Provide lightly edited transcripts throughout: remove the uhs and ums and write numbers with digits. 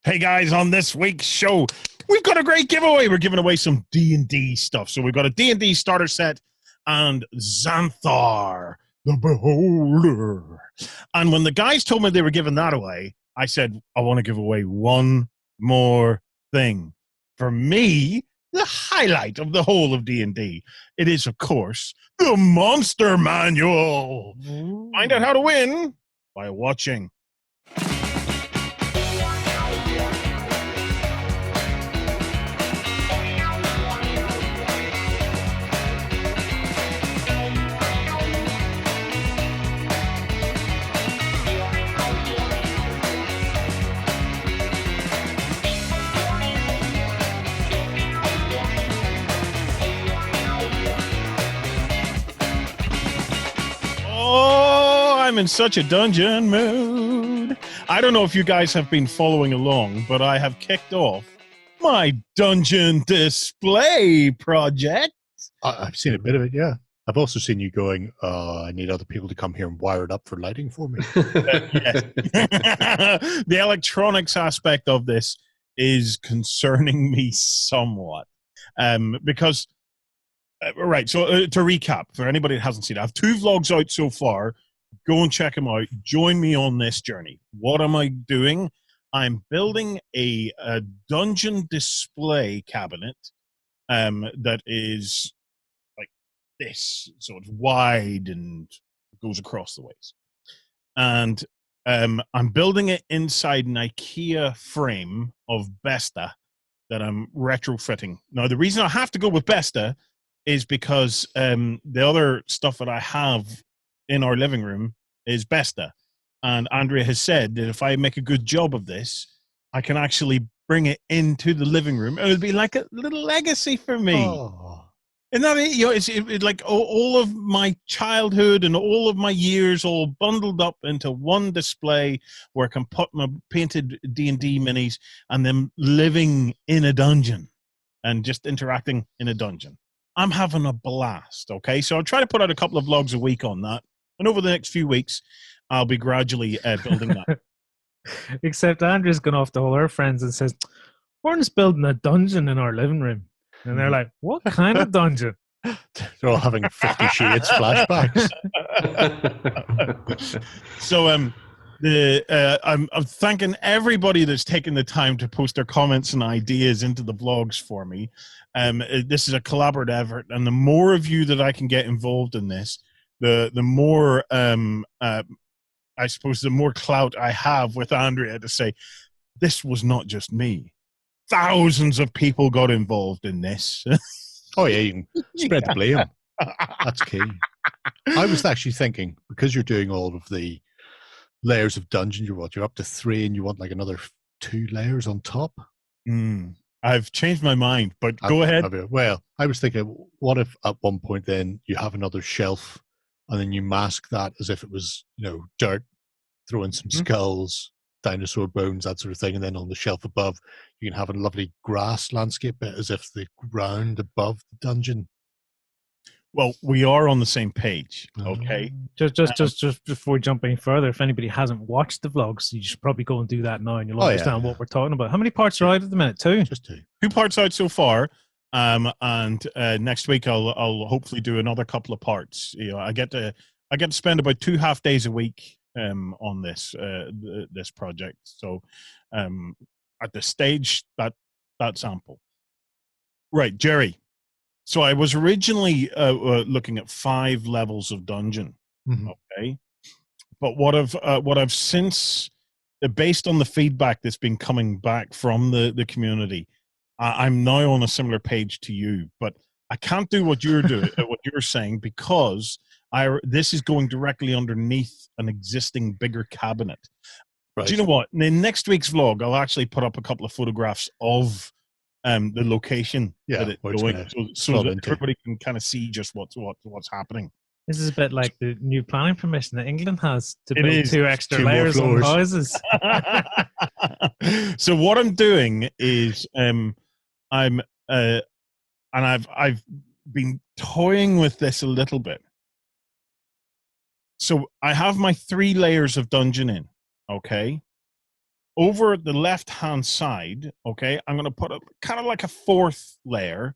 Hey guys, on this week's show, we've got a great giveaway. We're giving away some D&D stuff. So we've got a D&D starter set and Xanthar, the Beholder. And when the guys told me they were giving that away, I said, I want to give away one more thing. For me, the highlight of the whole of D&D. It is, of course, the Monster Manual. Ooh. Find out how to win by watching. I'm in such a dungeon mood. I don't know if you guys have been following along, but I have kicked off my dungeon display project. I've seen a bit of it, yeah. I've also seen you going, I need other people to come here and wire it up for lighting for me. Yes. The electronics aspect of this is concerning me somewhat. Because, right, so to recap, for anybody that hasn't seen it, I have 2 vlogs out so far. Go and check them out. Join me on this journey. What am I doing? I'm building a dungeon display cabinet that is like this, so it's wide and goes across the ways. And I'm building it inside an IKEA frame of Besta that I'm retrofitting. Now, the reason I have to go with Besta is because the other stuff that I have in our living room is Besta. And Andrea has said that if I make a good job of this, I can actually bring it into the living room. It'll be like a little legacy for me. Oh. And that, you know, it's like all of my childhood and all of my years all bundled up into one display where I can put my painted D&D minis and them living in a dungeon and just interacting in a dungeon. I'm having a blast, okay? So I'll try to put out a couple of vlogs a week on that. And over the next few weeks, I'll be gradually building that. Except Andrew's gone off to all her friends and says, Warren's building a dungeon in our living room. And they're like, what kind of dungeon? They're all having 50 Shades flashbacks. So I'm thanking everybody that's taken the time to post their comments and ideas into the vlogs for me. This is a collaborative effort, and the more of you that I can get involved in this, the more I suppose the more clout I have with Andrea to say this was not just me. Thousands of people got involved in this. Oh yeah, you can spread the blame. That's key. I was actually thinking, because you're doing all of the layers of dungeon, you're up to 3 and you want like another 2 layers on top. I've changed my mind, but go ahead. Well, I was thinking, what if at one point then you have another shelf and then you mask that as if it was, you know, dirt, throw in some skulls, dinosaur bones, that sort of thing, and then on the shelf above you can have a lovely grass landscape bit as if the ground above the dungeon. Well, we are on the same page, okay? Just before jumping further, if anybody hasn't watched the vlogs, you should probably go and do that now, and you'll understand what we're talking about. How many parts are out at the minute? 2? Just 2. 2 parts out so far. And next week I'll hopefully do another couple of parts. You know, I get to spend about 2 half days a week on this this project. So at this stage, that's ample. Right, Jerry. So I was originally looking at 5 levels of dungeon. Okay, but what I've since, based on the feedback that's been coming back from the community, I'm now on a similar page to you, but I can't do what you're doing, what you're saying, because this is going directly underneath an existing bigger cabinet. Right. Do you know what? In next week's vlog, I'll actually put up a couple of photographs of the location that it's going, so that everybody can kind of see just what's happening. This is a bit like the new planning permission that England has to build 2 extra layers on houses. So what I'm doing is I've been toying with this a little bit. So I have my 3 layers of dungeon in, okay? over the left-hand side, okay, I'm going to put a kind of like a fourth layer,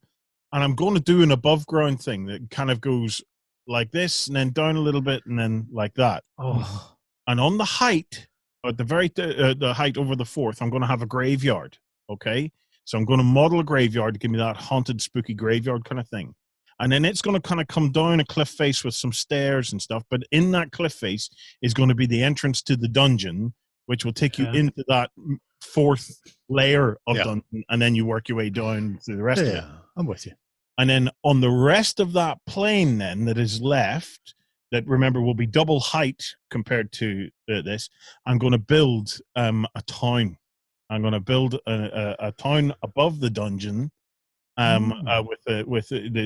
and I'm going to do an above-ground thing that kind of goes like this, and then down a little bit, and then like that. Oh, And on the height, at the the height over the fourth, I'm going to have a graveyard, okay? So I'm going to model a graveyard to give me that haunted, spooky graveyard kind of thing. And then it's going to kind of come down a cliff face with some stairs and stuff. But in that cliff face is going to be the entrance to the dungeon, which will take you into that fourth layer of dungeon. And then you work your way down through the rest of it. Yeah, I'm with you. And then on the rest of that plane then that is left, that remember will be double height compared to this, I'm going to build a town. I'm going to build a town above the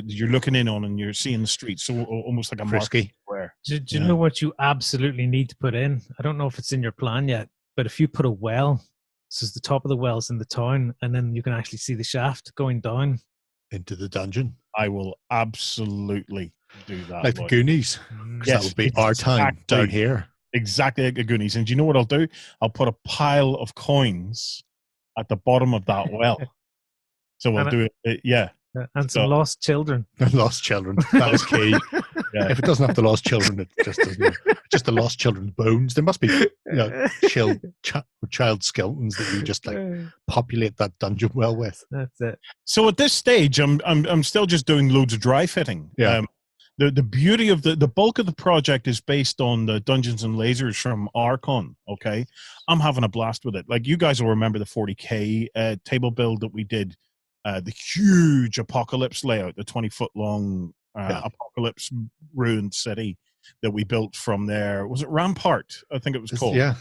you're looking in on and you're seeing the streets, so almost like a Frisky. Square. Do you know what you absolutely need to put in? I don't know if it's in your plan yet, but if you put a well, so the top of the well's in the town, and then you can actually see the shaft going down into the dungeon. I will absolutely do that. Like the Goonies. Yes, that would be our time down here. Exactly like the Goonies. And do you know what I'll do? I'll put a pile of coins at the bottom of that well. So we'll do it. Yeah. And some lost children. Lost children. That is key. If it doesn't have the lost children, it just doesn't. Just the lost children's bones. There must be child skeletons that you just like populate that dungeon well with. That's it. So at this stage, I'm still just doing loads of dry fitting. Yeah. The beauty of the bulk of the project is based on the Dungeons and Lasers from Archon. Okay, I'm having a blast with it. Like you guys will remember the 40K table build that we did. The huge apocalypse layout, the 20-foot long apocalypse ruined city that we built from there. Was it Rampart? I think it was called. Yeah.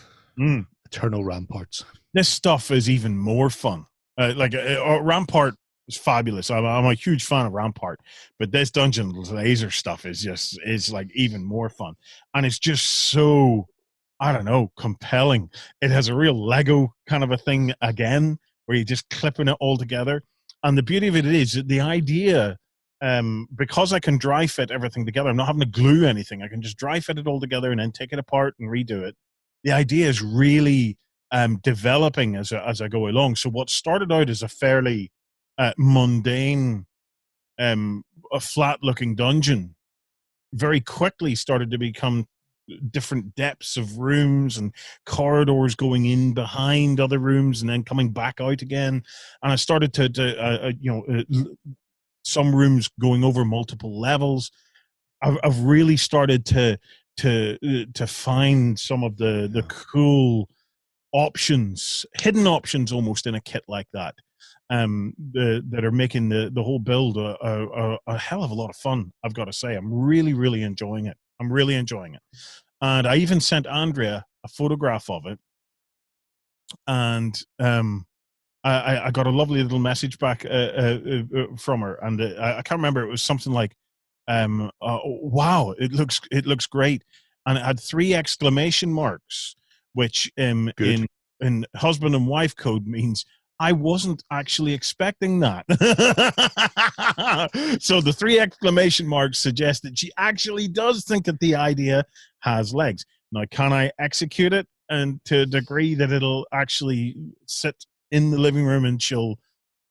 Eternal Ramparts. This stuff is even more fun. Rampart is fabulous. I'm a huge fan of Rampart, but this Dungeon Laser stuff is like even more fun. And it's just so, I don't know, compelling. It has a real Lego kind of a thing again, where you're just clipping it all together. And the beauty of it is that the idea, because I can dry fit everything together, I'm not having to glue anything. I can just dry fit it all together and then take it apart and redo it. The idea is really developing as I go along. So what started out as a fairly mundane, a flat-looking dungeon, very quickly started to become different depths of rooms and corridors going in behind other rooms and then coming back out again. And I started to some rooms going over multiple levels. I've really started to find some of the cool options, hidden options almost in a kit like that, that are making the whole build a hell of a lot of fun. I've got to say, I'm really, really enjoying it. I'm really enjoying it. And I even sent Andrea a photograph of it. And I got a lovely little message back from her. And I can't remember. It was something like, wow, it looks great. And it had 3 exclamation marks, which in husband and wife code means I wasn't actually expecting that. So the 3 exclamation marks suggest that she actually does think that the idea has legs. Now, can I execute it and to a degree that it'll actually sit in the living room and she'll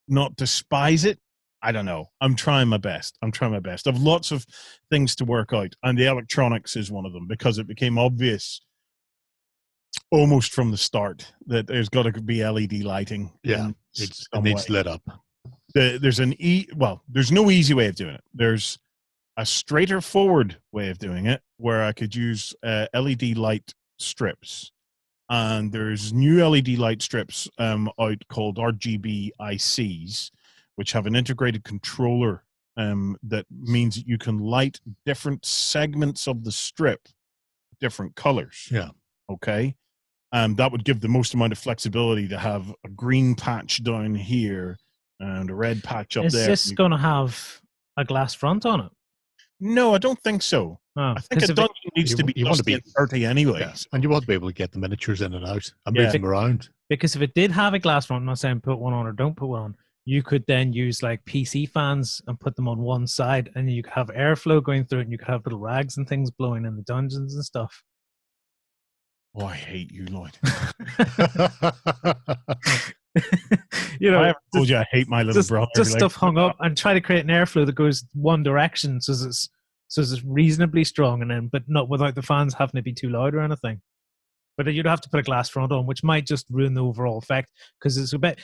not despise it? I don't know. I'm trying my best. I've lots of things to work out, and the electronics is one of them, because it became obvious almost from the start that there's got to be LED lighting. Yeah, it needs lit up. There's no easy way of doing it. There's a straighter forward way of doing it where I could use LED light strips, and there's new LED light strips out called RGB ICs, which have an integrated controller that means that you can light different segments of the strip different colors. Yeah. Okay. That would give the most amount of flexibility to have a green patch down here and a red patch up there. Is this going to have a glass front on it? No, I don't think so. Oh, I think a dungeon needs to be dirty anyway. Yeah. And you want to be able to get the miniatures in and out and move them around. Because if it did have a glass front, I'm not saying put one on or don't put one on, you could then use like PC fans and put them on one side, and you could have airflow going through it, and you could have little rags and things blowing in the dungeons and stuff. Oh, I hate you, Lloyd. You know, I haven't told you I hate my little brother. Just like, stuff hung up, and try to create an airflow that goes one direction, so it's reasonably strong, and then but not without the fans having to be too loud or anything. But you'd have to put a glass front on, which might just ruin the overall effect because it's a bit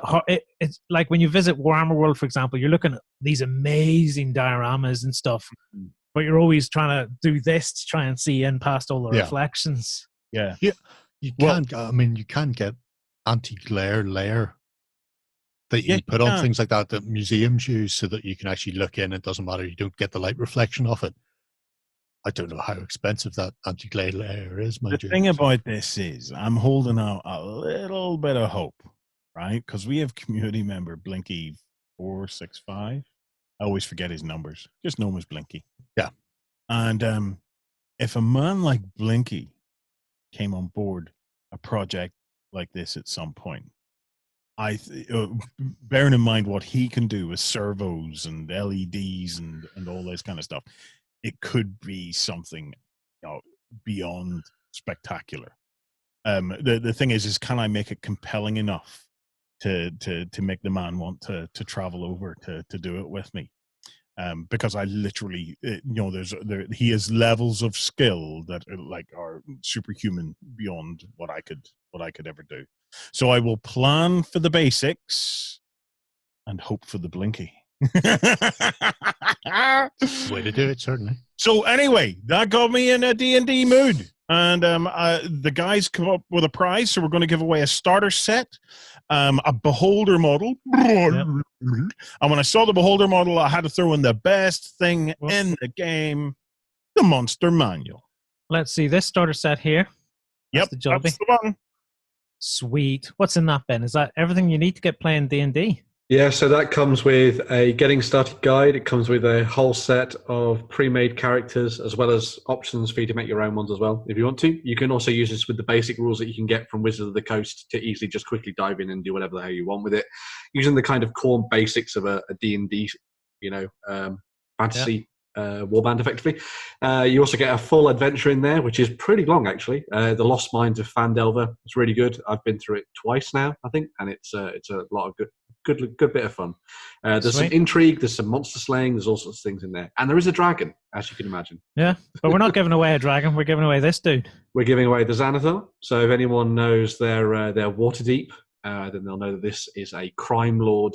hard. It's like when you visit Warhammer World, for example, you're looking at these amazing dioramas and stuff, but you're always trying to do this to try and see in past all the reflections. Yeah. You can get anti-glare layer that you put on things like that museums use so that you can actually look in. It doesn't matter. You don't get the light reflection off it. I don't know how expensive that anti-glare layer is, mind you. The thing about this is I'm holding out a little bit of hope, right? Because we have community member Blinky465. I always forget his numbers. Just know him as Blinky. Yeah. And if a man like Blinky came on board a project like this at some point, bearing in mind what he can do with servos and LEDs and all this kind of stuff, it could be something beyond spectacular. The thing is can I make it compelling enough to make the man want to travel over to do it with me? Because I literally, he has levels of skill that are superhuman beyond what I could ever do. So I will plan for the basics and hope for the Blinky. Way to do it, certainly. So anyway, that got me in a D&D mood. And the guys come up with a prize, so we're going to give away a starter set, a beholder model. Yep. And when I saw the beholder model, I had to throw in the best thing in the game, the monster manual. Let's see this starter set here. That's the one. Sweet. What's in that, Ben? Is that everything you need to get playing D&D? Yeah, so that comes with a getting started guide. It comes with a whole set of pre-made characters, as well as options for you to make your own ones as well, if you want to. You can also use this with the basic rules that you can get from Wizards of the Coast to easily just quickly dive in and do whatever the hell you want with it, using the kind of core basics of a D&D, fantasy warband, effectively. You also get a full adventure in there, which is pretty long, actually. The Lost Mines of Phandelver. It's really good. I've been through it twice now, I think, and it's a lot of good bit of fun. There's some intrigue, there's some monster slaying, there's all sorts of things in there. And there is a dragon, as you can imagine. Yeah, but we're not giving away a dragon, we're giving away this dude. We're giving away the Xanathar. So if anyone knows their Waterdeep, then they'll know that this is a crime lord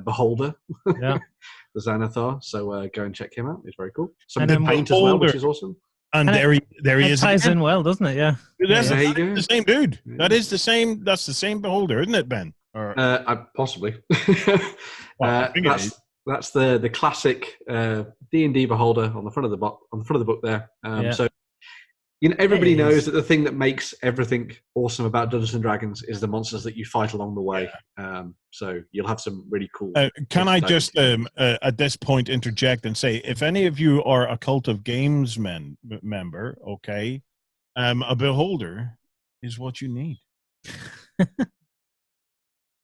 beholder. Yeah. The Xanathar. So go and check him out. It's very cool. Some And good then paint as well, which is awesome. And there he is. It ties in well, doesn't it? Yeah. There you go. The same dude. That is the same. That's the same beholder, isn't it, Ben? Or, possibly. Well, that's the classic D&D beholder on the front of the book. On the front of the book there. So everybody knows that the thing that makes everything awesome about Dungeons and Dragons is the monsters that you fight along the way. So you'll have some really cool. Can I just at this point interject and say, if any of you are a Cult of Games member, okay, a beholder is what you need.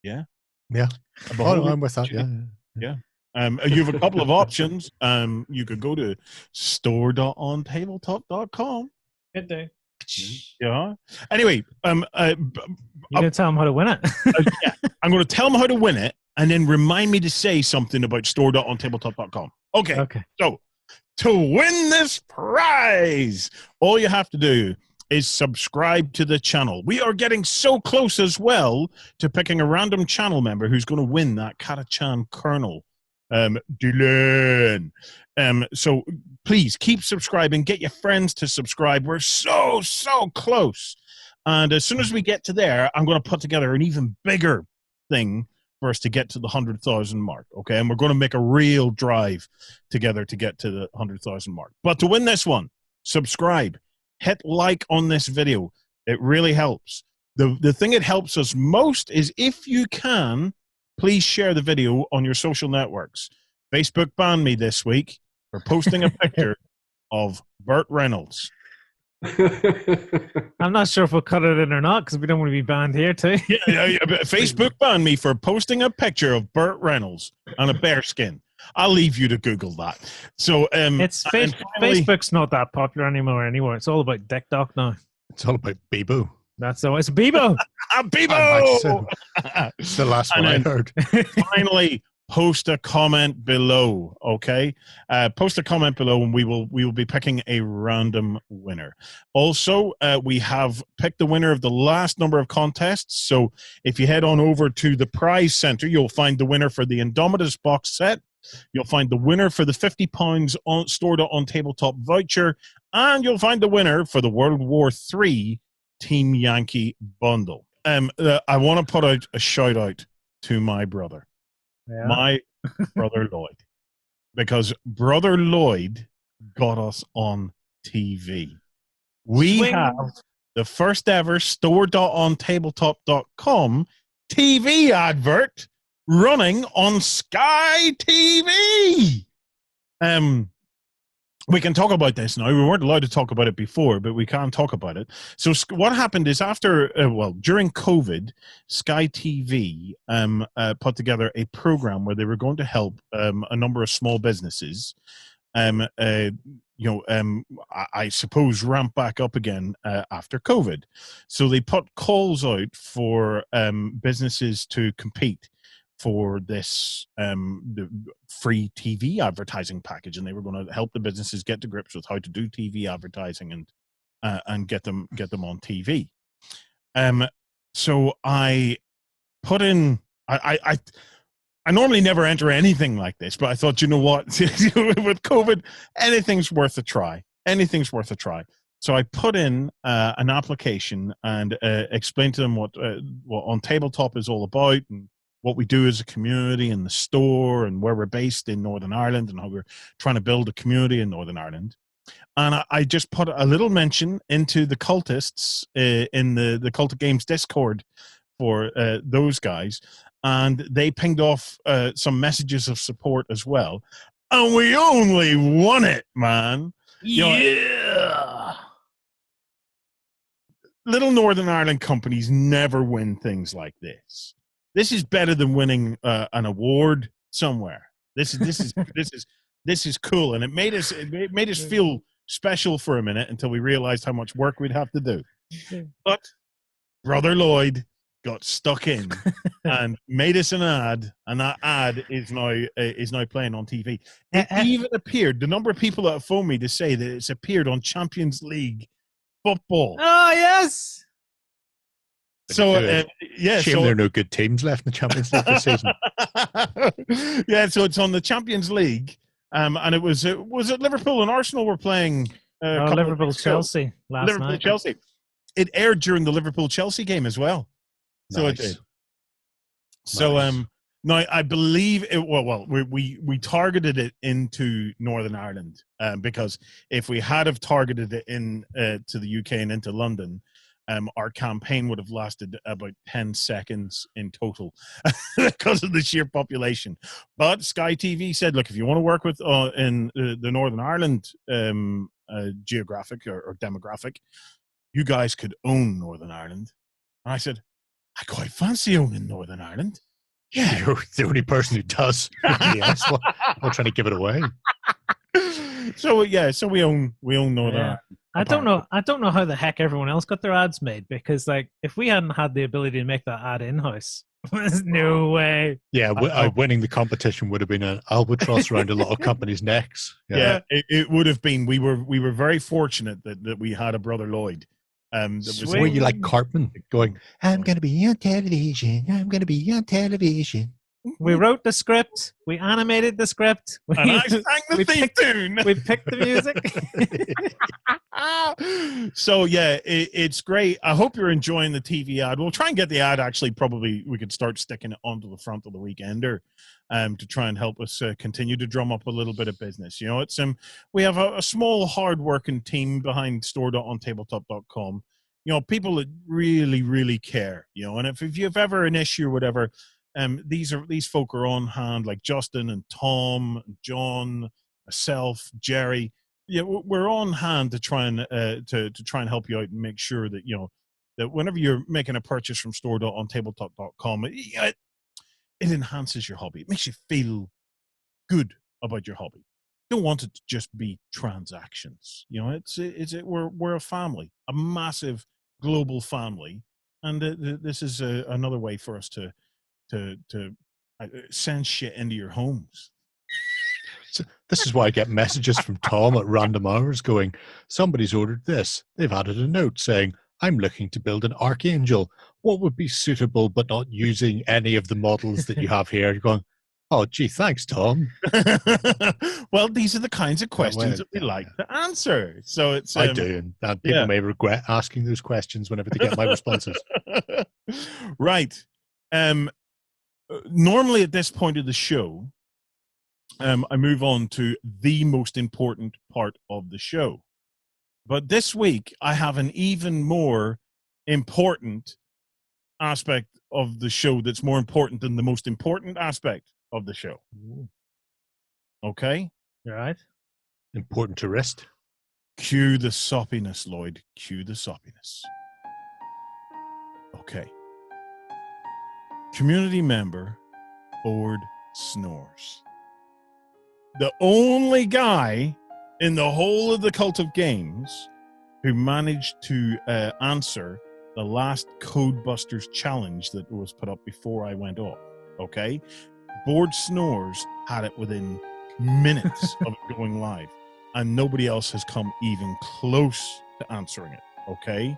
Yeah. I'm with that. Yeah. You have a couple of options. You could go to store.ontabletop.com. Good day. Yeah. Anyway, you're gonna tell them how to win it. Yeah, I'm going to tell them how to win it, and then remind me to say something about store.ontabletop.com. Okay. So, to win this prize, all you have to do is subscribe to the channel. We are getting so close as well to picking a random channel member who's going to win that Katachan Kernel. Dylan. So please keep subscribing. Get your friends to subscribe. We're so close. And as soon as we get to there, I'm going to put together an even bigger thing for us to get to the 100,000 mark. Okay. And we're going to make a real drive together to get to the 100,000 mark. But to win this one, subscribe. Hit like on this video. It really helps. The thing that helps us most is if you can, please share the video on your social networks. Facebook banned me this week for posting a picture of Burt Reynolds. I'm not sure if we'll cut it in or not because we don't want to be banned here too. Yeah, Facebook banned me for posting a picture of Burt Reynolds on a bear skin. I'll leave you to Google that. So Facebook's not that popular anymore. It's all about TikTok now. It's all about Bebo. That's always Bebo. Bebo! It's the last And one I then- heard. Finally, post a comment below, okay? Post a comment below, and we will be picking a random winner. Also, we have picked the winner of the last number of contests. So if you head on over to the prize center, you'll find the winner for the Indomitus box set. You'll find the winner for the £50 stored on tabletop voucher, and you'll find the winner for the World War III Team Yankee bundle. I want to put out a shout out to my brother. Yeah. My brother Lloyd, because brother Lloyd got us on TV. We Swing. have the first ever store.ontabletop.com TV advert running on Sky TV. We can talk about this now. We weren't allowed to talk about it before, but we can talk about it. So what happened is during COVID, Sky TV put together a program where they were going to help a number of small businesses, I suppose, ramp back up again after COVID. So they put calls out for businesses to compete for this the free TV advertising package, and they were going to help the businesses get to grips with how to do TV advertising and get them on TV. So I put in I normally never enter anything like this, but I thought, you know what, with COVID, anything's worth a try. Anything's worth a try. So I put in an application and explained to them what OnTableTop is all about, and what we do as a community in the store, and where we're based in Northern Ireland, and how we're trying to build a community in Northern Ireland. And I just put a little mention into the cultists in the Cult of Games Discord for those guys, and they pinged off some messages of support as well. And we only won it, man. Yeah. Little Northern Ireland companies never win things like this. This is better than winning an award somewhere. This is cool, and it made us feel special for a minute until we realized how much work we'd have to do. But brother Lloyd got stuck in and made us an ad, and that ad is now playing on TV. It even appeared. The number of people that have phoned me to say that it's appeared on Champions League football. Oh yes. So Shame there are no good teams left in the Champions League this season. Yeah, so it's on the Champions League, and it was it Liverpool and Arsenal were playing. Liverpool Chelsea last night. Chelsea. It aired during the Liverpool Chelsea game as well. So it did. So now I believe it. Well, we targeted it into Northern Ireland because if we had have targeted it in to the UK and into London, our campaign would have lasted about 10 seconds in total because of the sheer population. But Sky TV said, look, if you want to work with in the Northern Ireland geographic or demographic, you guys could own Northern Ireland. And I said, I quite fancy owning Northern Ireland. Yeah. You're the only person who does. Yes, I'm trying to give it away. So we own Northern Ireland. I don't know how the heck everyone else got their ads made, because like if we hadn't had the ability to make that ad in-house, there's no way. Yeah, winning the competition would have been an albatross around a lot of companies' necks. Yeah, it would have been. We were very fortunate that we had a brother Lloyd. Were you like Cartman going, I'm going to be on television, I'm going to be on television. We wrote the script, we animated the script, and I sang the theme tune. We picked the music. So yeah, it's great. I hope you're enjoying the TV ad. We'll try and get the ad. Actually, probably we could start sticking it onto the front of the Weekender, to try and help us continue to drum up a little bit of business. You know, it's we have a small, hard-working team behind store.ontabletop.com. You know, people that really, really care. You know, and if you've ever an issue or whatever. These folk are on hand, like Justin and Tom, and John, myself, Jerry. Yeah, we're on hand to try and to try and help you out and make sure that that whenever you're making a purchase from store.ontabletop.com, it enhances your hobby. It makes you feel good about your hobby. don't want it to just be transactions. You know, we're a family, a massive global family, and this is another way for us to send shit into your homes. So this is why I get messages from Tom at random hours going, somebody's ordered this. They've added a note saying, I'm looking to build an Archangel. What would be suitable but not using any of the models that you have here? You're going, oh, gee, thanks, Tom. Well, these are the kinds of questions that we like to answer. So it's I do, and people may regret asking those questions whenever they get my responses. Right. Normally at this point of the show, I move on to the most important part of the show. But this week, I have an even more important aspect of the show that's more important than the most important aspect of the show. Okay? All right. Important to wrist. Cue the soppiness, Lloyd. Cue the soppiness. Okay. Community member Board Snores. The only guy in the whole of the Cult of Games who managed to answer the last Codebusters challenge that was put up before I went off. Okay? Board Snores had it within minutes of it going live, and nobody else has come even close to answering it. Okay?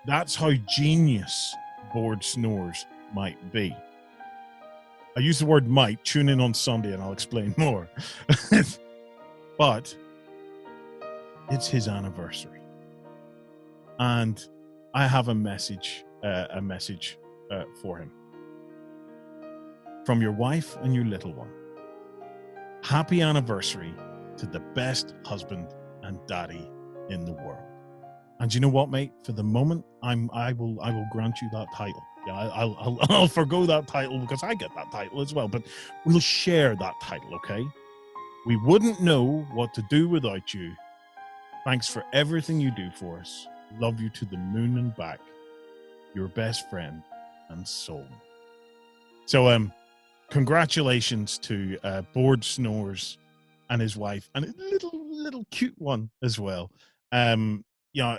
That's how genius Board Snores might be. I use the word might. Tune in on Sunday and I'll explain more. But it's his anniversary, and I have a message for him from your wife and your little one. Happy anniversary to the best husband and daddy in the world. And you know what, mate? For the moment, I will grant you that title. Yeah, I'll forgo that title because I get that title as well. But we'll share that title, okay? We wouldn't know what to do without you. Thanks for everything you do for us. Love you to the moon and back. Your best friend and soul. So, congratulations to Board Snores and his wife, and a little cute one as well. Yeah,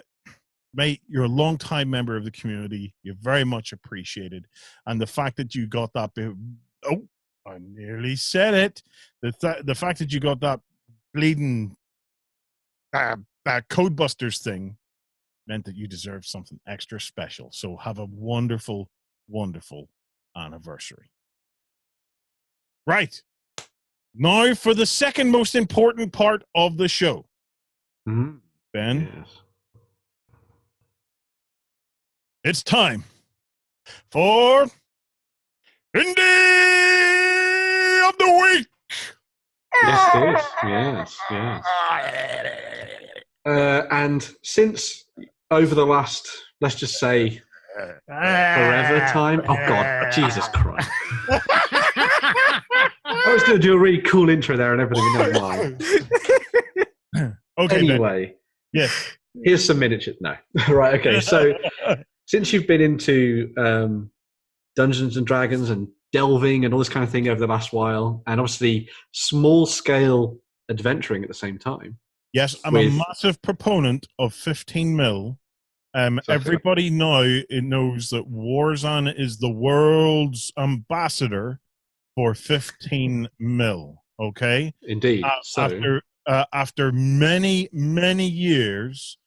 mate, you're a long-time member of the community. You're very much appreciated, and the fact that you got that. Oh, I nearly said it. The fact that you got that bleeding Codebusters thing meant that you deserved something extra special. So have a wonderful, wonderful anniversary. Right. Now for the second most important part of the show. Mm-hmm. Ben, Yes. it's time for Indie of the Week. Yes, it is. Yes. And since over the last, let's just say, forever time. Oh God, Jesus Christ! I was going to do a really cool intro there and everything. Never mind. Okay. Anyway, Ben. Yes. Here's some miniatures. No, right. Okay. So since you've been into Dungeons and Dragons and delving and all this kind of thing over the last while, and obviously small scale adventuring at the same time. Yes, I'm a massive proponent of 15 mil. Everybody now knows that Warzone is the world's ambassador for 15 mil. Okay, indeed. After many years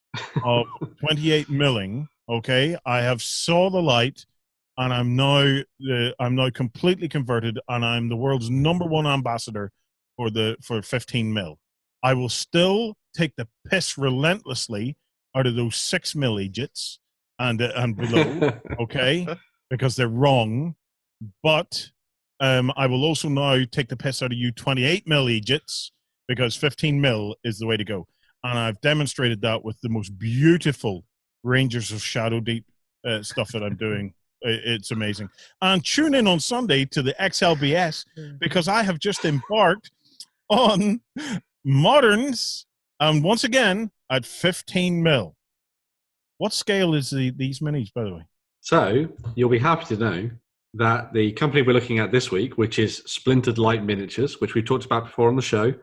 of 28 milling, okay, I have saw the light, and I'm now completely converted, and I'm the world's #1 ambassador for 15 mil. I will still take the piss relentlessly out of those 6 mil idiots and below, okay, because they're wrong. But I will also now take the piss out of you 28 mil idiots, because 15 mil is the way to go. And I've demonstrated that with the most beautiful Rangers of Shadow Deep stuff that I'm doing. It's amazing. And tune in on Sunday to the XLBS, because I have just embarked on Moderns, and once again at 15 mil. What scale is these minis, by the way? So you'll be happy to know that the company we're looking at this week, which is Splintered Light Miniatures, which we talked about before on the show,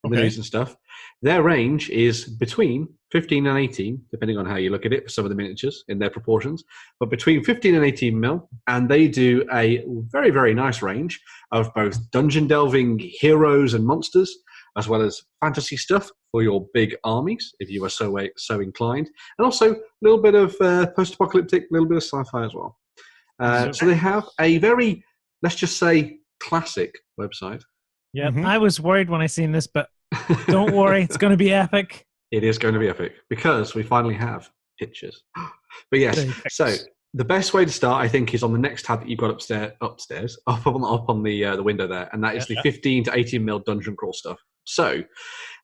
in the Okay. news and stuff. Their range is between 15 and 18, depending on how you look at it for some of the miniatures in their proportions, but between 15 and 18 mil. And they do a very, very nice range of both dungeon delving heroes and monsters, as well as fantasy stuff for your big armies, if you are so inclined, and also a little bit of post-apocalyptic, a little bit of sci-fi as well. So they have a very, let's just say, classic website. Yeah, Mhm. I was worried when I seen this, but don't worry, it's going to be epic. It is going to be epic because we finally have pictures. But yes, Very so the best way to start, I think, is on the next tab that you've got upstairs, up on the window there, and that is the 15 to 18 mil dungeon crawl stuff. So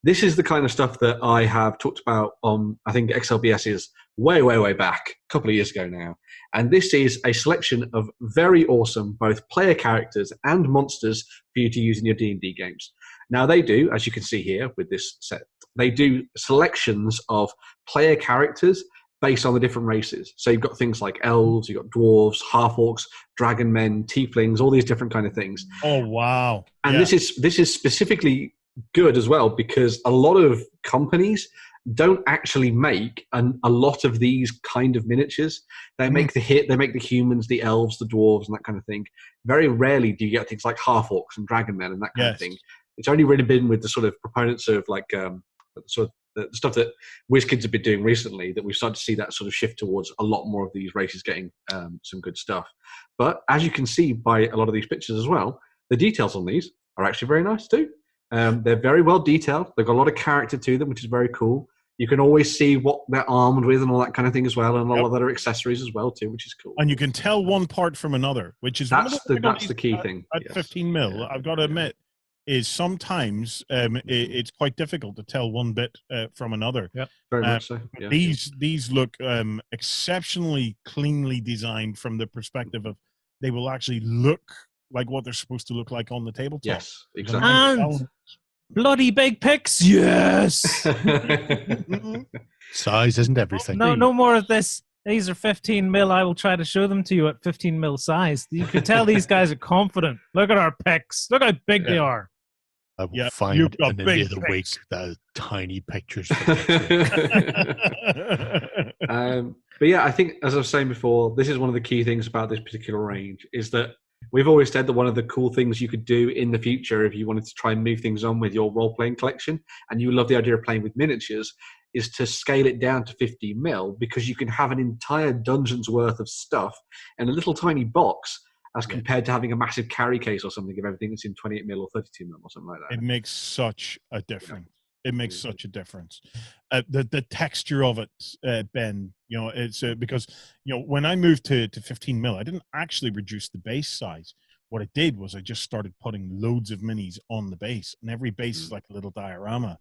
this is the kind of stuff that I have talked about on, I think, XLBS is way back, a couple of years ago now. And this is a selection of very awesome both player characters and monsters for you to use in your D&D games. Now they do, as you can see here with this set, they do selections of player characters based on the different races. So you've got things like elves, you've got dwarves, half-orcs, dragon men, tieflings, all these different kind of things. Oh wow! And this is specifically good as well because a lot of companies don't actually make a lot of these kind of miniatures. They make the humans, the elves, the dwarves, and that kind of thing. Very rarely do you get things like half-orcs and dragon men and that kind of thing. It's only really been with the sort of proponents of like sort of the stuff that WizKids have been doing recently that we've started to see that sort of shift towards a lot more of these races getting some good stuff. But as you can see by a lot of these pictures as well, the details on these are actually very nice too. They're very well detailed. They've got a lot of character to them, which is very cool. You can always see what they're armed with and all that kind of thing as well, and a lot of other accessories as well too, which is cool. And you can tell one part from another, which is that's the key thing. At 15 mil, I've got to admit, is sometimes it's quite difficult to tell one bit from another. Yeah, very much so. Yeah. These look exceptionally cleanly designed from the perspective of they will actually look like what they're supposed to look like on the tabletop. Yes, exactly. And bloody big pics, yes. Size isn't everything. No more of this. These are 15 mil. I will try to show them to you at 15 mil size. You can tell these guys are confident. Look at our pics. Look how big they are. I will find you've got in the big other week the tiny pictures. But yeah, I think, as I was saying before, this is one of the key things about this particular range is that we've always said that one of the cool things you could do in the future if you wanted to try and move things on with your role-playing collection, and you love the idea of playing with miniatures, is to scale it down to 50 mil because you can have an entire dungeon's worth of stuff in a little tiny box as compared to having a massive carry case or something of everything that's in 28 mil or 32 mil or something like that. It makes such a difference. It makes such a difference. The texture of it, Ben, you know, it's because, you know, when I moved to 15 mil, I didn't actually reduce the base size. What I did was I just started putting loads of minis on the base, and every base is like a little diorama.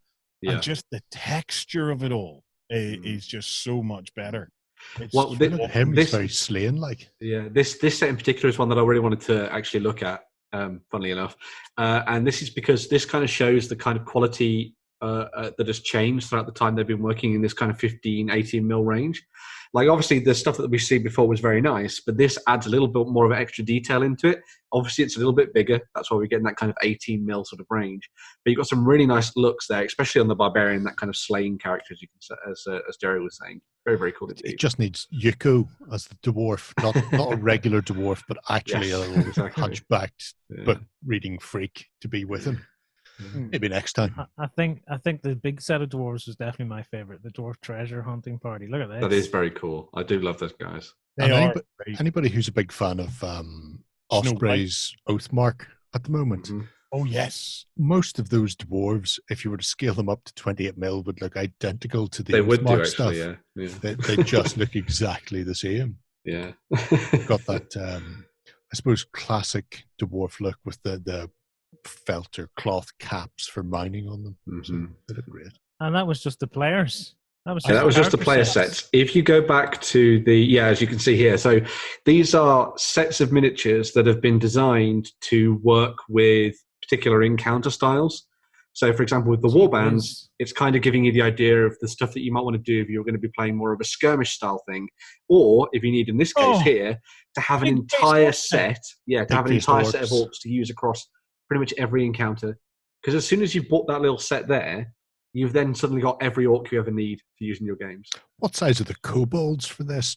And just the texture of it all is just so much better. Well, he's very slaying, like. Yeah, this set in particular is one that I really wanted to actually look at, funnily enough. And this is because this kind of shows the kind of quality that has changed throughout the time they've been working in this kind of 15, 18 mil range. Like, obviously, the stuff that we've seen before was very nice, but this adds a little bit more of an extra detail into it. Obviously, it's a little bit bigger. That's why we're getting that kind of 18 mil sort of range. But you've got some really nice looks there, especially on the barbarian, that kind of slaying character, as you can, as Jerry was saying. Very, very cool indeed. It just needs Yuko as the dwarf, not a regular dwarf, but actually a little hunchbacked book reading freak to be with him. Maybe next time. I think the big set of dwarves was definitely my favorite. The dwarf treasure hunting party. Look at this. That is very cool. I do love those guys. Anybody who's a big fan of Osprey's Oathmark at the moment. Mm-hmm. Oh yes, most of those dwarves, if you were to scale them up to 28 mil, would look identical to the they would do, stuff. Actually, yeah. They just look exactly the same. Yeah, got that. I suppose classic dwarf look with the felt or cloth caps for mining on them. Mm-hmm. They look great. And that was just the players. That was just the player sets. If you go back to as you can see here, so these are sets of miniatures that have been designed to work with particular encounter styles. So, for example, with the warbands, it's kind of giving you the idea of the stuff that you might want to do if you're going to be playing more of a skirmish style thing, or if you need, in this case here, to have an entire set, set of orcs to use across pretty much every encounter, Because as soon as you've bought that little set there, you've then suddenly got every orc you ever need to use in your games. What size are the kobolds for this,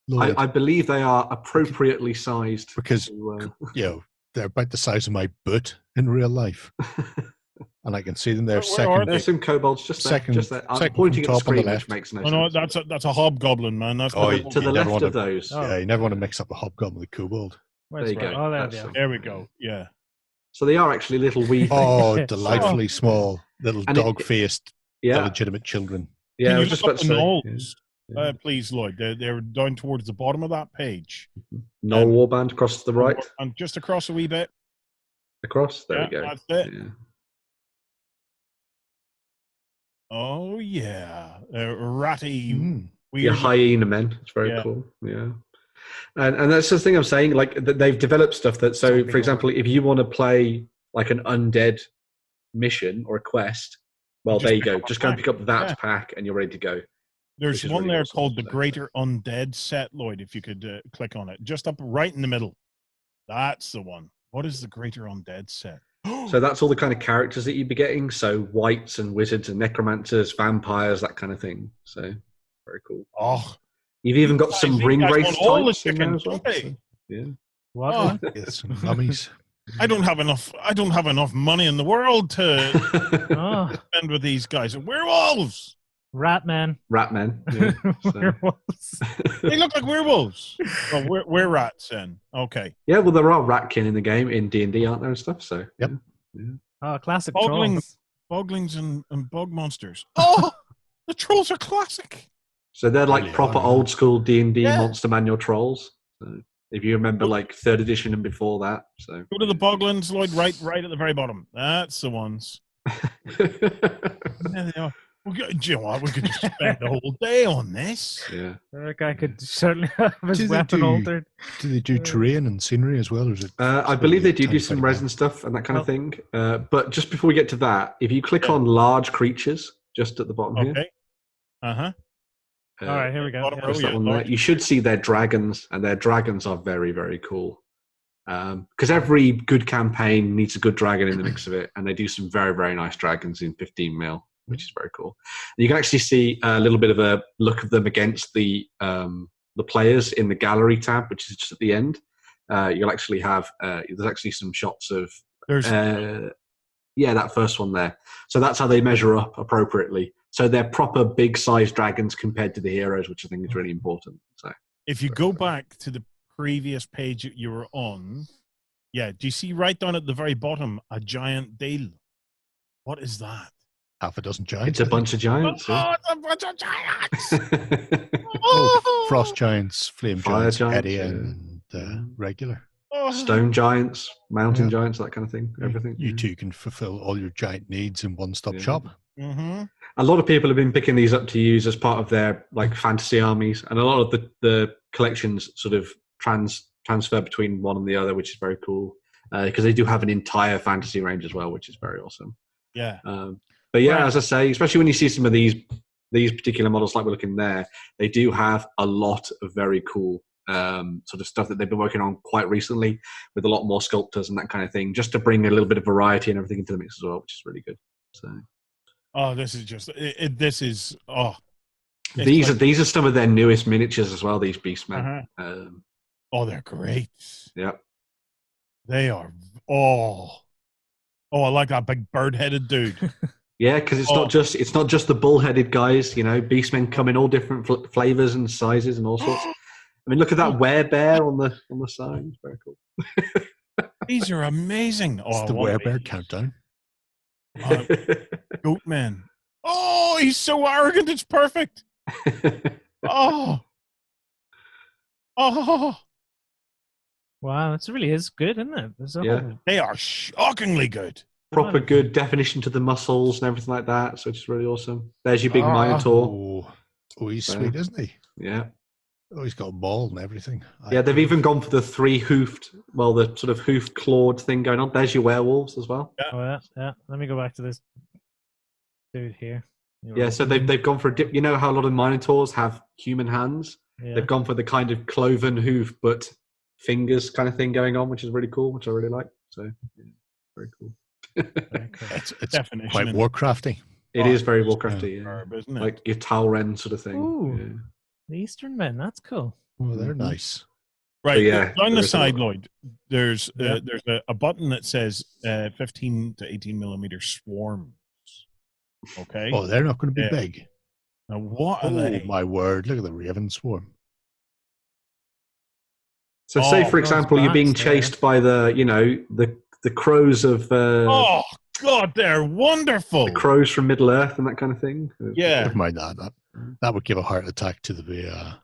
Lloyd? I believe they are appropriately sized. Because they're about the size of my boot in real life, and I can see them there. Where are There's some kobolds just there. Second- Just there. I'm second pointing from at the top on the screen, which left. makes no Oh, sense. no, that's a hobgoblin, man. That's Oh, the- you To the never left wanna- of those. Oh. Yeah, you never want to mix up a hobgoblin with a kobold. Where's There you right? go. Oh, there That's they are. them. There we go. Yeah. So they are actually little wee things. Oh, delightfully small, little And it- dog-faced, Yeah, illegitimate children. yeah. I Can was you just look about to up the say. knolls, Yeah. please, Lloyd? They're down towards the bottom of that page. Knoll warband across to the right, And just across a wee bit. across. There Yeah, we go. that's it. Yeah. Oh, yeah. Ratty. Mm. Yeah, Weird. hyena men. It's very Yeah. cool. Yeah. And that's the thing I'm saying, like they've developed stuff that, so Zombie for example, if you want to play like an undead mission or a quest, well, Just there you pick go. up a Just go and pack. pick up that Yeah. pack and you're ready to go. There's which is one really there awesome, called the so. Greater Undead Set, Lloyd, if you could click on it. Just up right in the middle. That's the one. What is the Greater Undead Set? So that's all the kind of characters that you'd be getting. So wights and wizards and necromancers, vampires, that kind of thing. So very cool. Oh, You've even got some these ring guys race want all the types in there chicken, as well. don't they? So, yeah. What? Oh. one? Yes, some mummies. I don't have enough money in the world to Oh, spend with these guys. Werewolves. rat man. Rat men. Yeah. So. Werewolves. They look like werewolves. Well, we're rats then. Okay. Yeah, well, there are ratkin in the game in D&D, aren't there, and stuff. So Yep. Yeah. Oh, classic Boggling. trolls. Boglings and bog monsters. Oh, the trolls are classic. So they're like Really proper are, old school D&D Yeah. monster manual trolls. So if you remember, like 3rd edition and before that. So Go to the Boglins, Lloyd, right at the very bottom. That's the ones. There they are. Do you know what? We could just spend the whole day on this. yeah. That guy could certainly have his Do they weapon do- altered. Do they do terrain and scenery as well, or is it? I believe they do tiny some bit resin stuff and that kind of Oh. thing. But just before we get to that, if you click Yeah. on large creatures, just at the bottom here. Okay. Uh-huh. All right, here we go. bottom Yeah. row, Just that yeah, one there. large. You should see their dragons, and their dragons are very, very cool. Because every good campaign needs a good dragon in the mix of it, and they do some very, very nice dragons in 15 mil, which is very cool. You can actually see a little bit of a look of them against the players in the gallery tab, which is just at the end. You'll actually have there's actually some shots of There's that first one there. So that's how they measure up appropriately. So they're proper big size dragons compared to the heroes, which I think is really important. So if you go back to the previous page that you were on, yeah, do you see right down at the very bottom a giant deal? What is that? half a dozen giants. it's a bunch of giants. Oh, Yeah. it's a bunch of giants! Oh, frost giants, flame Fire giants, giants, Eddie, yeah. and regular. Oh. Stone giants, mountain Yeah. giants, that kind of thing. Everything. You two can fulfill all your giant needs in one-stop Yeah. shop. Mm-hmm. A lot of people have been picking these up to use as part of their like fantasy armies, and a lot of the collections sort of transfer between one and the other, which is very cool because they do have an entire fantasy range as well, which is very awesome. Yeah. But yeah, Right. as I say, especially when you see some of these particular models, like we're looking there, they do have a lot of very cool sort of stuff that they've been working on quite recently with a lot more sculptors and that kind of thing, just to bring a little bit of variety and everything into the mix as well, which is really good. So Oh, this is just this is It's these like- are some of their newest miniatures as well. These Beastmen. Uh-huh. Oh, they're great. Yeah. They are. Oh, I like that big bird-headed dude. Yeah, because it's Oh. not just the bull-headed guys. You know, Beastmen come in all different flavors and sizes and all sorts. I mean, look at that werebear on the side. It's very cool. These are amazing. Oh, It's I the want werebear these. countdown. Goatman. Oh, he's so arrogant. It's perfect. Oh. Wow, this really is good, isn't it? There's a Yeah. whole- They are shockingly good. Proper good definition to the muscles and everything like that. So it's really awesome. There's your big Ah. Minotaur. He's So- sweet, isn't he? Yeah. Oh, he's got a ball and everything. Yeah, they've even gone for the the sort of hoofed clawed thing going on. There's your werewolves as well. Oh, yeah. Let me go back to this dude here. Yeah, so they've gone for you know how a lot of Minotaurs have human hands? Yeah. They've gone for the kind of cloven hoof but fingers kind of thing going on, which is really cool, which I really like. So yeah, very cool. Very cool. It's Definition quite and Warcrafty. It is very it's Warcrafty, yeah. verb, isn't it? Like your Talren sort of thing. Ooh. Yeah. The Eastern Men, that's cool. Oh, they're Mhm. nice. Right, yeah, down there the is a lot. side, Lloyd, there's Yeah. a button that says 15 to 18 millimeter swarms. Okay. Oh, they're not going to be Yeah. big. Now, what are Oh, they? my word. Look at the Raven Swarm. So, say Oh, for example, you're being bats there. chased by the crows of Oh God, they're wonderful. the crows from Middle Earth and that kind of thing. Yeah. Never mind that. That would give a heart attack to the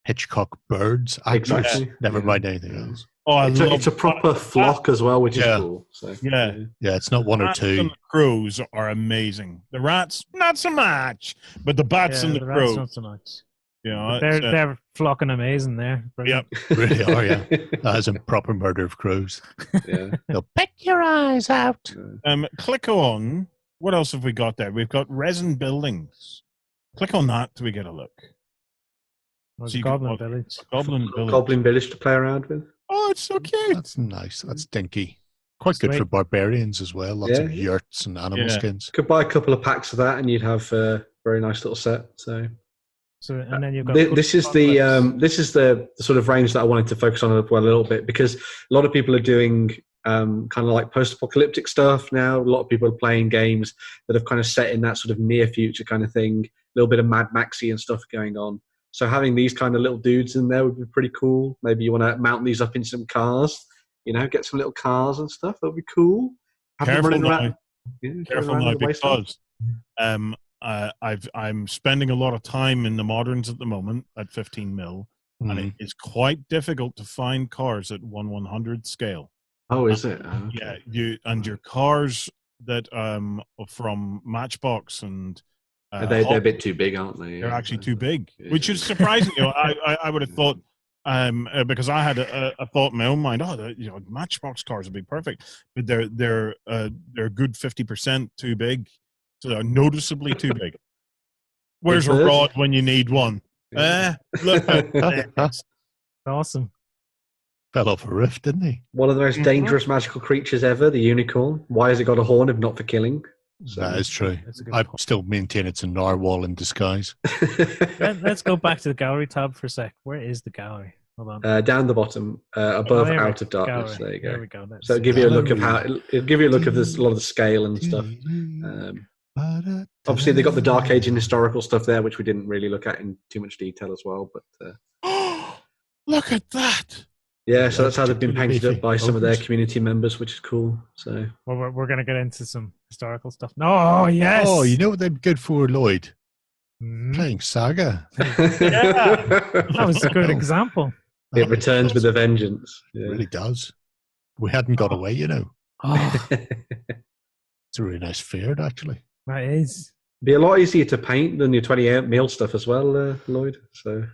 Hitchcock birds actors. Exactly. Never Yeah. mind anything Yeah. else. Oh, I It's love a proper flock as well, which Yeah. is cool. So, Yeah. Yeah, it's not one or Bats two. and the crows are amazing. The rats, not so much, but the bats Yeah, and the rats crows. not so much. You know, But it's, they're flocking amazing there. Brilliant. Really are, yeah. That is a proper murder of crows. yeah. They'll pick your eyes out. click on. What else have we got there? We've got resin buildings. Click on that till we get a look. Or So the you can Goblin walk- Village. Goblin Village. Goblin Village to play around with. Oh, it's so cute. That's nice. That's dinky. Quite good Sweet. for barbarians as well. Lots of Yeah. yurts and animal Yeah. skins. Could buy a couple of packs of that, and you'd have a very nice little set. So So and then you've got this is the sort of range that I wanted to focus on a little bit, because a lot of people are doing kind of like post-apocalyptic stuff now. A lot of people are playing games that have kind of set in that sort of near future kind of thing. A little bit of Mad Maxy and stuff going on. So having these kind of little dudes in there would be pretty cool. Maybe you want to mount these up in some cars. Get some little cars and stuff. That would be cool. Have them Careful running now. around. Yeah, going Careful around now, in the wasteland. because I'm spending a lot of time in the moderns at the moment at 15 mil, and it is quite difficult to find cars at 1/100 scale. Oh, is it? Oh, okay. Yeah, your cars that from Matchbox and They're a bit too big, aren't they? they're Yeah, actually so- too big, Yeah. which is surprising. I would have thought, because I had a thought in my own mind, Matchbox cars would be perfect, but they're a good 50% too big, so they're noticeably too big. Where's a Good. rod when you need one? Yeah. Look at this. awesome. Fell off a roof, didn't he? One of the most dangerous magical creatures ever, the unicorn. Why has it got a horn if not for killing? So- That is true. That's a good I point. still maintain it's a narwhal in disguise. Let's go back to the gallery tab for a sec. Where is the gallery? Hold on. Down the bottom, above there we Out of go. Darkness. Gallery. There you There go. we go. Let's So see. it'll give you a look of Gallery. it'll give you a look of this, a lot of the scale and stuff. Obviously, they got the Dark Age and historical stuff there, which we didn't really look at in too much detail as well. But Look at that. yeah, so Yeah, that's how they've been particularly painted up beefy. by some of their Opens. community members, which is cool. So Well, we're going to get into some historical stuff. Oh, yes. Oh, you know what they'd be good for, Lloyd? Mhm. Playing Saga. That was a good example. It returns with a vengeance. It Yeah. really does. We hadn't got away, you know. Oh, It's a really nice fared, actually. that is. Be a lot easier to paint than your 28 mil stuff as well, Lloyd. So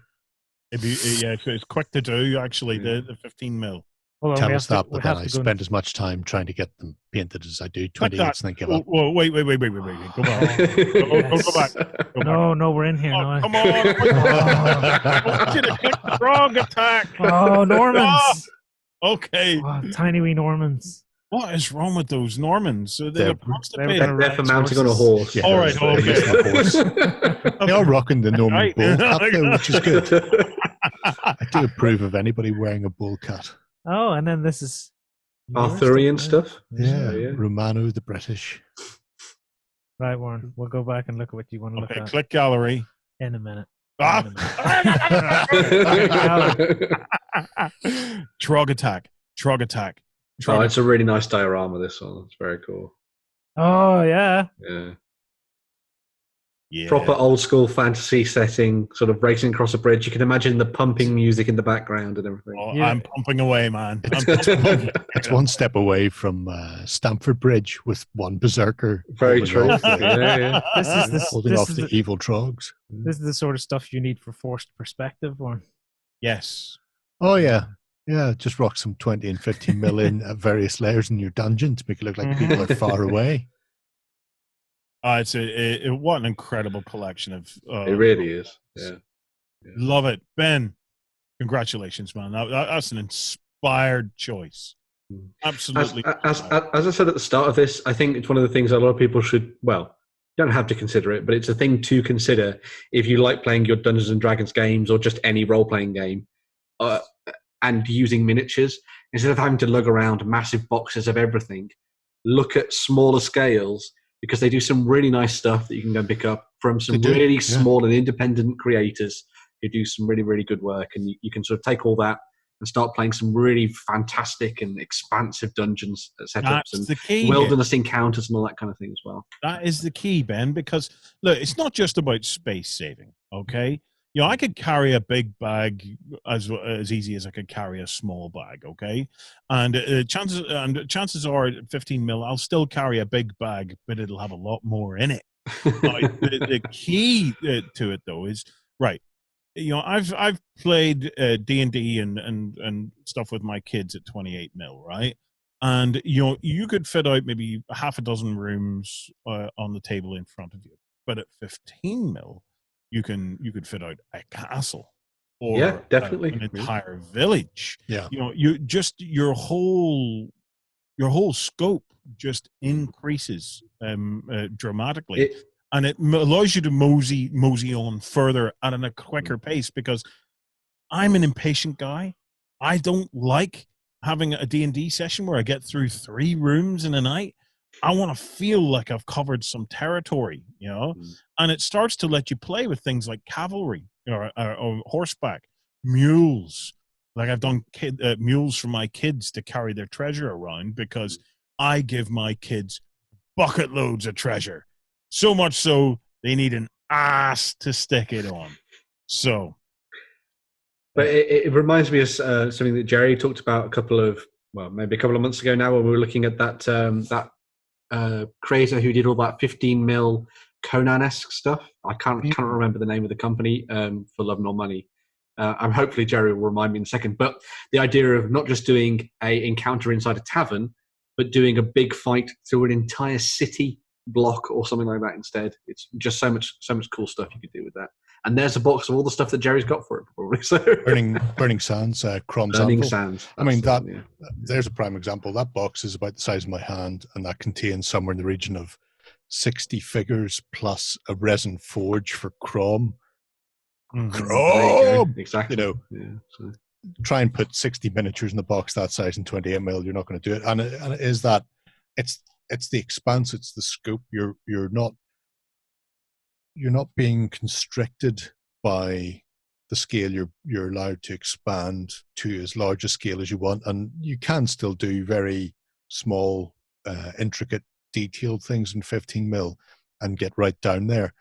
It's quick to do, actually, Yeah. the 15 mil. Hold on, Tell we us have that, to, we but then have I to go. spend as much time trying to get them painted as I do Click 28s that. and then give Whoa, up. whoa, wait. Go back. Go back. Go No, no, we're in here Oh, now. come on. I want you to click frog attack. Oh, Normans. Okay. Oh, tiny wee Normans. What is wrong with those Normans? So They're- they're They're constipated. gonna- They're for mounting on a horse. Yeah, All right, they're okay. using a horse. They are rocking the Norman Right. bull cut, though, which is good. I do approve of anybody wearing a bull cut. Oh, and then this is Arthurian stuff. Yeah, yeah. Romano, the British. Right, Warren. We'll go back and look at what you want to look Okay, at click gallery. in a minute. Ah! In a minute. Trog attack. Oh, it's a really nice diorama, this one. It's very cool. Oh, yeah. Yeah. Yeah. Proper old school fantasy setting, sort of racing across a bridge. You can imagine the pumping music in the background and everything. Oh, Yeah. I'm pumping away, man. It's one step away from Stamford Bridge with one berserker Very holding true. off the- Yeah. This is this, holding this off is the the, evil trogs. this is the sort of stuff you need for forced perspective, Warren. Yes. Oh yeah, yeah. Just rock some 20 and 15 mil in at various layers in your dungeon to make it look like people are far away. It's what an incredible collection of. It really is. Yeah. Love it, Ben. Congratulations, man. That's an inspired choice. Absolutely. As I said at the start of this, I think it's one of the things that a lot of people should, well, you don't have to consider it, but it's a thing to consider if you like playing your Dungeons and Dragons games or just any role-playing game, and using miniatures. Instead of having to lug around massive boxes of everything, look at smaller scales, because they do some really nice stuff that you can go and pick up from some really small and independent creators who do some really, really good work. And you can sort of take all that and start playing some really fantastic and expansive dungeons setups and wilderness encounters and all that kind of thing as well. That is the key, Ben, because look, it's not just about space saving, okay? You know, I could carry a big bag as easy as I could carry a small bag, okay? And chances are at 15 mil, I'll still carry a big bag, but it'll have a lot more in it. The key to it, though, is right. You know, I've played D&D and stuff with my kids at 28 mil, right? And you know, you could fit out maybe half a dozen rooms on the table in front of you, but at 15 mil, you could fit out a castle or definitely an entire village. Yeah, you know, your whole scope just increases dramatically. And it allows you to mosey on further at a quicker pace, because I'm an impatient guy. I don't like having a D&D session where I get through 3 rooms in a night. I want to feel like I've covered some territory, you know? And it starts to let you play with things like cavalry or horseback, mules. Like I've done mules for my kids to carry their treasure around, because I give my kids bucket loads of treasure. So much so they need an ass to stick it on. So, but it reminds me of something that Jerry talked about maybe a couple of months ago now, when we were looking at that creator who did all that 15 mil Conan-esque stuff. I can't remember the name of the company for love nor money. I'm hopefully Jerry will remind me in a second. But the idea of not just doing a encounter inside a tavern, but doing a big fight through an entire city block or something like that instead. It's just so much cool stuff you could do with that. And there's a box of all the stuff that Jerry's got for it, probably. So Burning Sands, Crom's Burning Anvil. Sands. I mean, there's a prime example. That box is about the size of my hand, and that contains somewhere in the region of 60 figures plus a resin forge for Crom. Crom! Exactly. You know, try and put 60 miniatures in a box that size in 28 mil. You're not going to do it. And it is that it's the expanse, it's the scope. You're not being constricted by the scale. You're allowed to expand to as large a scale as you want, and you can still do very small, intricate, detailed things in 15 mil and get right down there.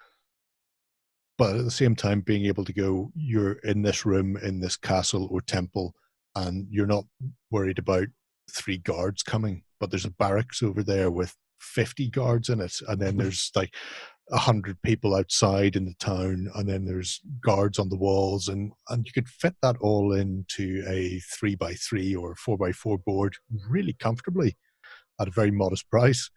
But at the same time, being able to go, you're in this room, in this castle or temple, and you're not worried about 3 guards coming, but there's a barracks over there with 50 guards in it, and then there's like 100 people outside in the town, and then there's guards on the walls, and you could fit that all into a 3x3 or 4x4 board really comfortably at a very modest price.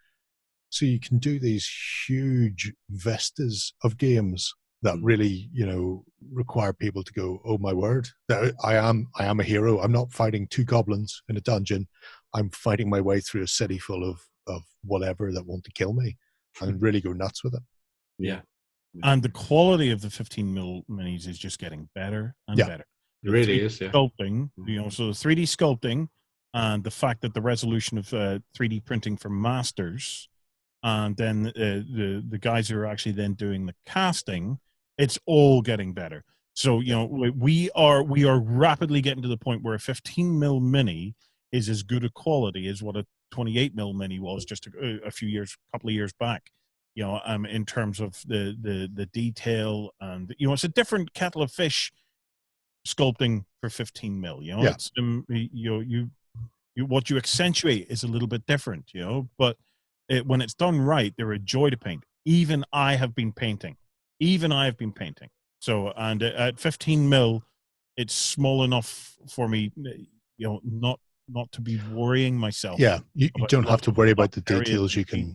So you can do these huge vistas of games that really, you know, require people to go, oh my word, I am a hero. I'm not fighting 2 goblins in a dungeon. I'm fighting my way through a city full of whatever that want to kill me, and really go nuts with it. Yeah. And the quality of the 15 mil minis is just getting better and better. It really is, yeah. Sculpting, you know, so the 3D sculpting and the fact that the resolution of 3D printing for masters, and then the guys who are actually then doing the casting, it's all getting better. So, you know, we are rapidly getting to the point where a 15 mil mini is as good a quality as what a 28 mil mini was just a couple of years back. You know, in terms of the detail, and you know, it's a different kettle of fish sculpting for 15 mil. You know, it's you what you accentuate is a little bit different. You know, but when it's done right, they're a joy to paint. Even I have been painting. So, and at 15 mil, it's small enough for me, you know, not to be worrying myself. Yeah, you don't have to worry about the details. You can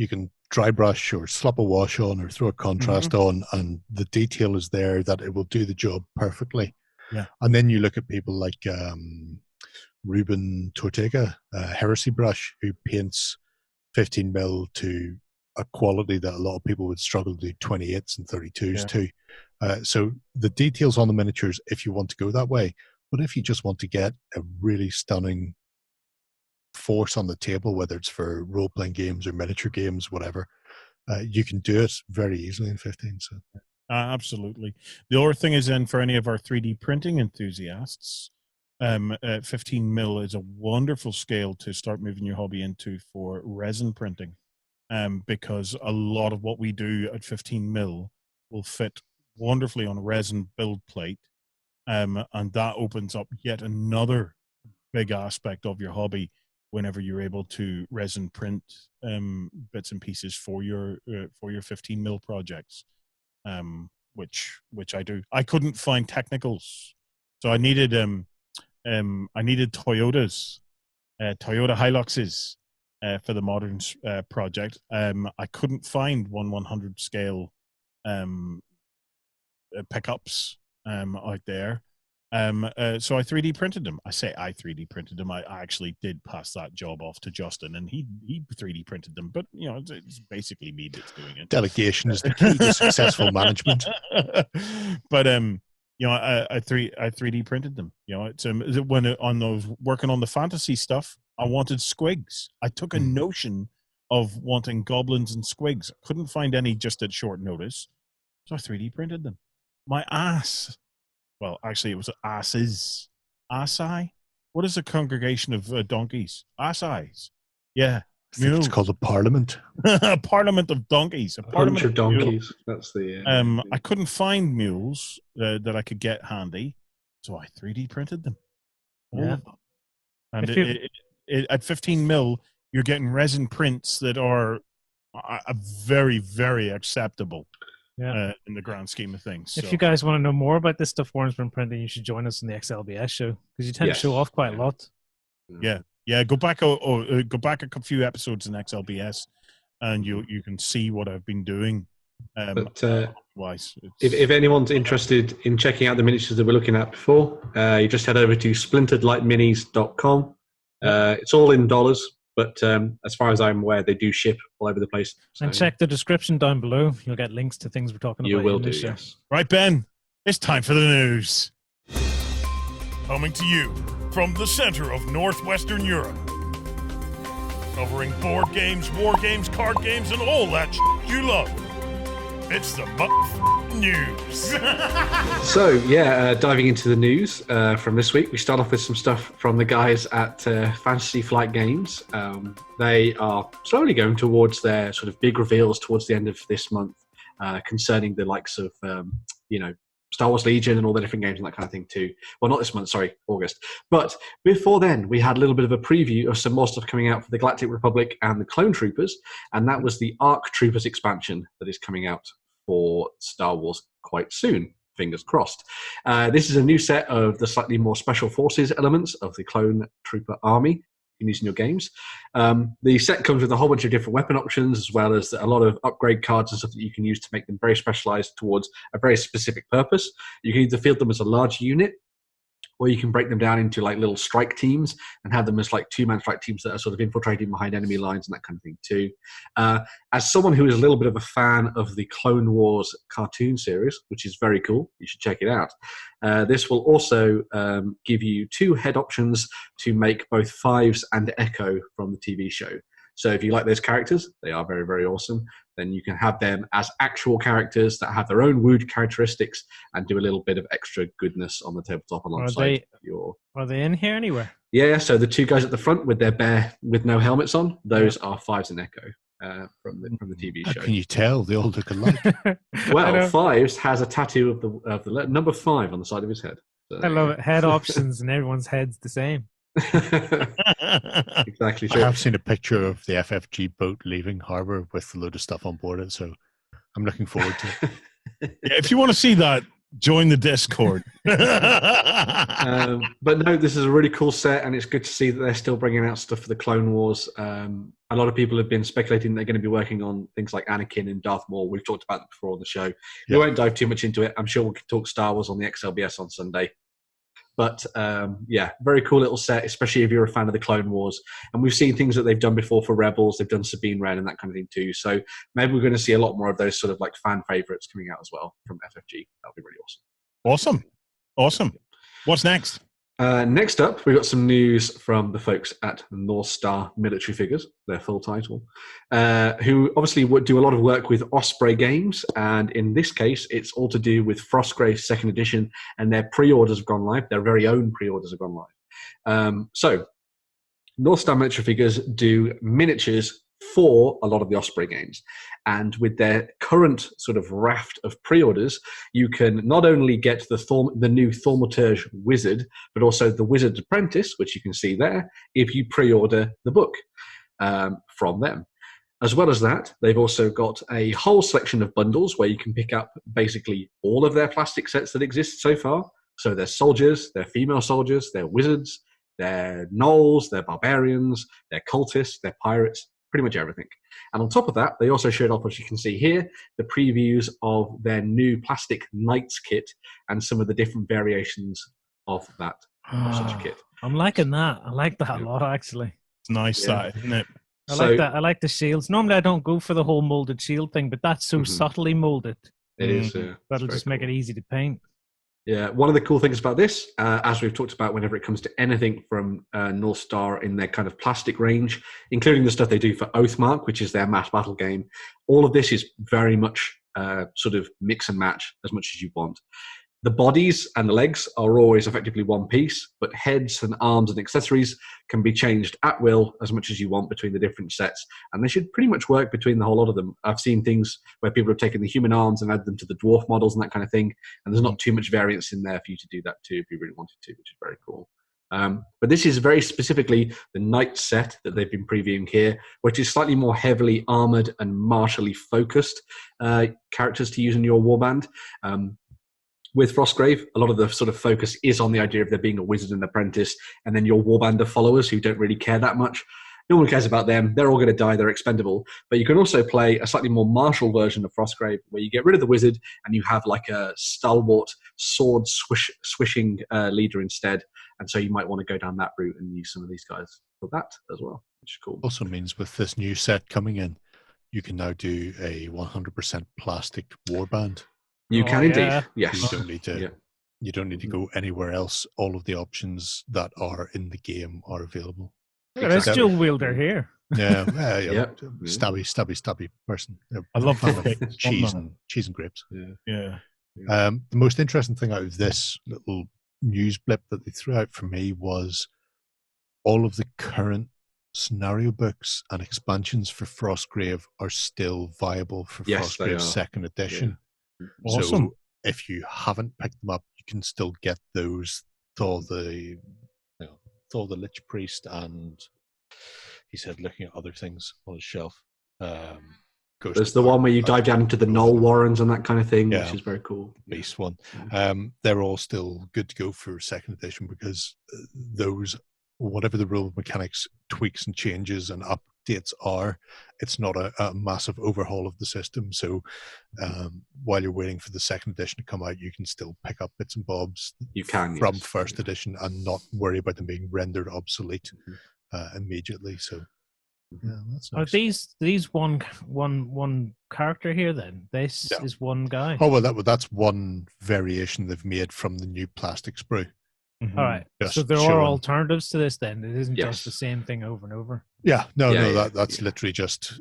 you can dry brush or slap a wash on or throw a contrast on, and the detail is there that it will do the job perfectly. Yeah. And then you look at people like Ruben Tortega, Heresy Brush, who paints 15 mil to a quality that a lot of people would struggle to do 28s and 32s to. So the details on the miniatures, if you want to go that way, but if you just want to get a really stunning force on the table, whether it's for role-playing games or miniature games, whatever, you can do it very easily in 15. So absolutely. The other thing is then for any of our 3D printing enthusiasts, 15 mil is a wonderful scale to start moving your hobby into for resin printing, because a lot of what we do at 15 mil will fit wonderfully on a resin build plate, and that opens up yet another big aspect of your hobby whenever you're able to resin print bits and pieces for your 15 mil projects, which I do. I couldn't find technicals, so I needed Toyota Hiluxes for the modern project. I couldn't find 1/100 scale pickups out there. So I 3D printed them. I say I 3D printed them. I actually did pass that job off to Justin, and he 3D printed them. But you know, it's basically me that's doing it. delegation is the key to successful management. But you know, I 3D printed them. You know, it's when on those working on the fantasy stuff, I wanted squigs. I took a notion of wanting goblins and squigs. I couldn't find any just at short notice, so I 3D printed them. My ass. Well, actually, it was asses. Assai? What is a congregation of donkeys? Assais. Yeah. I think it's called a parliament. A parliament of donkeys. A bunch of donkeys. mules. That's the. I couldn't find mules that I could get handy, so I 3D printed them. Yeah. And at 15 mil, you're getting resin prints that are very, very acceptable. Yeah. In the grand scheme of things. If you guys want to know more about this stuff Warren's been printing, you should join us in the XLBS show, because you tend to show off quite a lot. Yeah. Go back a few episodes in XLBS, and you can see what I've been doing. But if anyone's interested in checking out the miniatures that we're looking at before, you just head over to splinteredlightminis.com. It's all in dollars. But as far as I'm aware, they do ship all over the place. So. And check the description down below. You'll get links to things we're talking about. You will do, yes. Right, Ben, it's time for the news. Coming to you from the center of Northwestern Europe. Covering board games, war games, card games, and all that you love. It's the news. So, diving into the news from this week, we start off with some stuff from the guys at Fantasy Flight Games. They are slowly going towards their sort of big reveals towards the end of this month concerning the likes of, Star Wars Legion and all the different games and that kind of thing too. Well, not this month, sorry, August. But before then, we had a little bit of a preview of some more stuff coming out for the Galactic Republic and the Clone Troopers, and that was the ARC Troopers expansion that is coming out for Star Wars quite soon. Fingers crossed. This is a new set of the slightly more special forces elements of the Clone Trooper army you can use in your games. The set comes with a whole bunch of different weapon options, as well as a lot of upgrade cards and stuff that you can use to make them very specialized towards a very specific purpose. You can either field them as a large unit, or you can break them down into like little strike teams and have them as like two-man strike teams that are sort of infiltrating behind enemy lines and that kind of thing too. As someone who is a little bit of a fan of the Clone Wars cartoon series, which is very cool, you should check it out. This will also give you two head options to make both Fives and Echo from the TV show. So if you like those characters, they are very, very awesome, then you can have them as actual characters that have their own wood characteristics and do a little bit of extra goodness on the tabletop alongside Are they in here anywhere? Yeah, so the two guys at the front with their bear with no helmets on, those are Fives and Echo from the TV show. How can you tell? They all look alike. Well, Fives has a tattoo of the number 5 on the side of his head. So. I love it. Head options and everyone's head's the same. Exactly. I have seen a picture of the FFG boat leaving harbour with a load of stuff on board it, so I'm looking forward to it. Yeah, if you want to see that, join the Discord. But no, this is a really cool set, and it's good to see that they're still bringing out stuff for the Clone Wars. A lot of people have been speculating they're going to be working on things like Anakin and Darth Maul. We've talked about that before on the show. We won't dive too much into it. I'm sure we can talk Star Wars on the XLBS on Sunday. But yeah, very cool little set, especially if you're a fan of the Clone Wars. And we've seen things that they've done before for Rebels. They've done Sabine Wren and that kind of thing too. So maybe we're going to see a lot more of those sort of like fan favorites coming out as well from FFG. That'll be really awesome. Awesome. What's next? Next up, we've got some news from the folks at North Star Military Figures, their full title, who obviously would do a lot of work with Osprey games. And in this case, it's all to do with Frostgrave 2nd edition, and their pre-orders have gone live. Their very own pre-orders have gone live. So North Star Military Figures do miniatures for a lot of the Osprey games. And with their current sort of raft of pre-orders, you can not only get the new Thaumaturge Wizard, but also the Wizard's Apprentice, which you can see there, if you pre-order the book from them. As well as that, they've also got a whole selection of bundles where you can pick up basically all of their plastic sets that exist so far. So their soldiers, their female soldiers, their wizards, their gnolls, their barbarians, their cultists, their pirates, pretty much everything. And on top of that, they also showed off, as you can see here, the previews of their new plastic Knights kit and some of the different variations of that of such a kit. I'm liking that. I like that a lot, actually. It's nice, that, isn't it? I like that. I like the shields. Normally, I don't go for the whole molded shield thing, but that's so subtly molded. It is. That'll just make it easy to paint. Yeah, one of the cool things about this, as we've talked about whenever it comes to anything from North Star in their kind of plastic range, including the stuff they do for Oathmark, which is their mass battle game, all of this is very much sort of mix and match as much as you want. The bodies and the legs are always effectively one piece, but heads and arms and accessories can be changed at will as much as you want between the different sets. And they should pretty much work between the whole lot of them. I've seen things where people have taken the human arms and added them to the dwarf models and that kind of thing. And there's not too much variance in there for you to do that too if you really wanted to, which is very cool. But this is very specifically the Knight set that they've been previewing here, which is slightly more heavily armored and martially focused characters to use in your warband. With Frostgrave, a lot of the sort of focus is on the idea of there being a wizard and apprentice, and then your warband of followers who don't really care that much. No one cares about them. They're all going to die. They're expendable. But you can also play a slightly more martial version of Frostgrave, where you get rid of the wizard and you have like a stalwart, sword swishing leader instead. And so you might want to go down that route and use some of these guys for that as well, which is cool. Also means with this new set coming in, you can now do a 100% plastic warband. You can indeed. Yeah. Yes. You don't need to. You don't need to go anywhere else. All of the options that are in the game are available. There's a dual wielder here. Yeah, stabby person. I love the cheese and grapes. Yeah. The most interesting thing out of this little news blip that they threw out for me was all of the current scenario books and expansions for Frostgrave are still viable for Frostgrave 2nd edition. Yeah. Awesome. So if you haven't picked them up, you can still get those. Thor the Lich Priest, and he said looking at other things on his shelf. There's the one where you dive down into the Gnoll Warrens and that kind of thing, which is very cool. Beast one. They're all still good to go for 2nd edition because those, whatever the rule mechanics tweaks and changes and updates are, it's not a massive overhaul of the system. So while you're waiting for the 2nd edition to come out, you can still pick up bits and bobs from 1st edition and not worry about them being rendered obsolete immediately. So yeah, that's nice. Are these one character here then? This is one guy. Oh well, that's one variation they've made from the new plastic sprue. Mm-hmm. All right. So there are alternatives to this then. It isn't just the same thing over and over. Yeah. That's literally just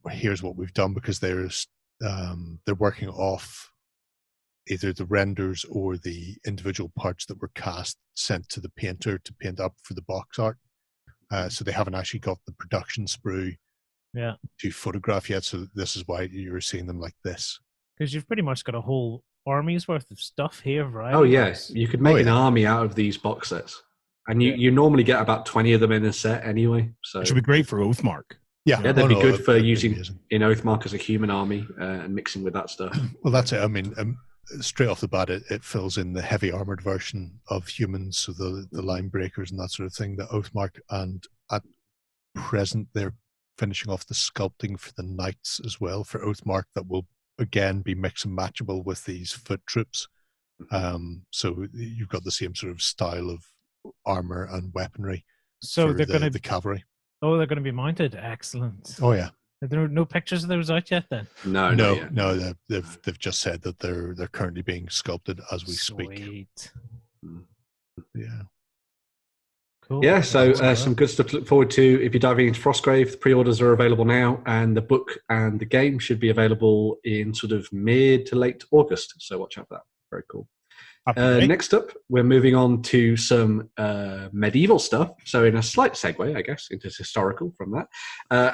here's what we've done, because they're working off either the renders or the individual parts that were cast sent to the painter to paint up for the box art. So they haven't actually got the production sprue to photograph yet. So this is why you're seeing them like this. Because you've pretty much got a whole army's worth of stuff here, right? Oh yes, you could make an army out of these box sets, and you normally get about 20 of them in a set anyway. So it should be great for Oathmark. Yeah, they'd be good for using in Oathmark as a human army and mixing with that stuff. Well, that's it. I mean, straight off the bat, it fills in the heavy armored version of humans, so the line breakers and that sort of thing. The Oathmark, and at present they're finishing off the sculpting for the knights as well for Oathmark. That will again be mix and matchable with these foot troops So you've got the same sort of style of armor and weaponry So for they're going the to. cavalry. Oh, they're going to be mounted. Excellent. Oh yeah. Are there no pictures of those out yet? Then. No, not No, yet. no. They've just said that they're currently being sculpted as we speak. Sweet. Yeah. Cool. Yeah, so That's some good stuff to look forward to. If you're diving into Frostgrave, the pre-orders are available now, and the book and the game should be available in sort of mid to late August. So watch out for that. Very cool. Next up, we're moving on to some medieval stuff. So in a slight segue, I guess, into historical from that.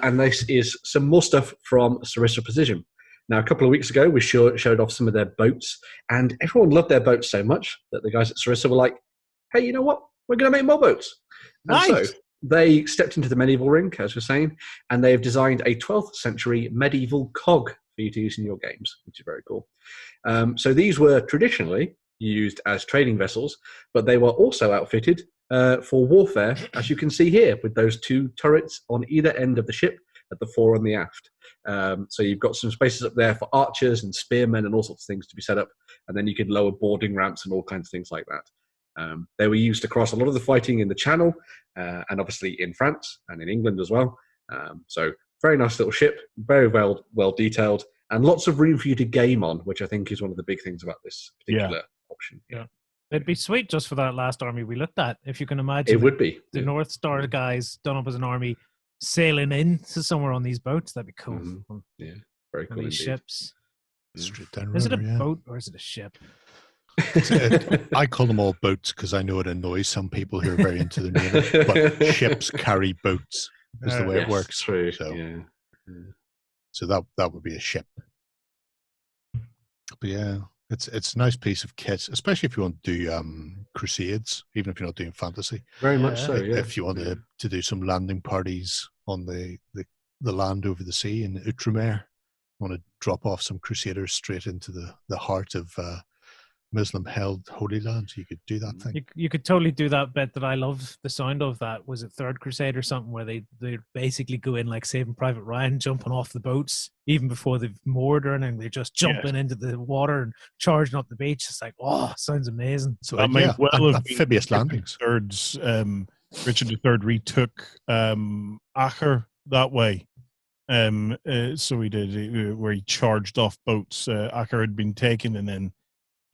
And this is some more stuff from Sarissa Precision. Now, a couple of weeks ago, we showed off some of their boats, and everyone loved their boats so much that the guys at Sarissa were like, hey, you know what? We're going to make more boats. Nice. And so they stepped into the medieval ring, as we're saying, and they've designed a 12th century medieval cog for you to use in your games, which is very cool. So these were traditionally used as trading vessels, but they were also outfitted for warfare, as you can see here, with those two turrets on either end of the ship at the fore and the aft. So you've got some spaces up there for archers and spearmen and all sorts of things to be set up, and then you could lower boarding ramps and all kinds of things like that. They were used across a lot of the fighting in the Channel, and obviously in France and in England as well. So very nice little ship, very well detailed, and lots of room for you to game on, which I think is one of the big things about this particular option. Yeah. It'd be sweet just for that last army we looked at. If you can imagine, It would be the North Star guys done up as an army sailing into somewhere on these boats. That'd be cool. Mm-hmm. Yeah, very cool. These ships. Straight down Is it a river, boat or is it a ship? I call them all boats because I know it annoys some people who are very into the name. But ships carry boats is the way it works. True. So, Yeah. so that would be a ship. But yeah, it's a nice piece of kit, especially if you want to do crusades, even if you're not doing fantasy. Very much so. Yeah. If you want to do some landing parties on the land over the sea in Outremer, want to drop off some crusaders straight into the heart of Muslim-held Holy Land, you could do that thing. You could totally do that bit that I love the sound of. That was it Third Crusade or something, where they basically go in like Saving Private Ryan, jumping off the boats even before they've moored or anything. They're just jumping into the water and charging up the beach. It's like, oh, sounds amazing. So that may well have amphibious landings. Richard III retook Acre that way. So he did where he charged off boats. Acre had been taken, and then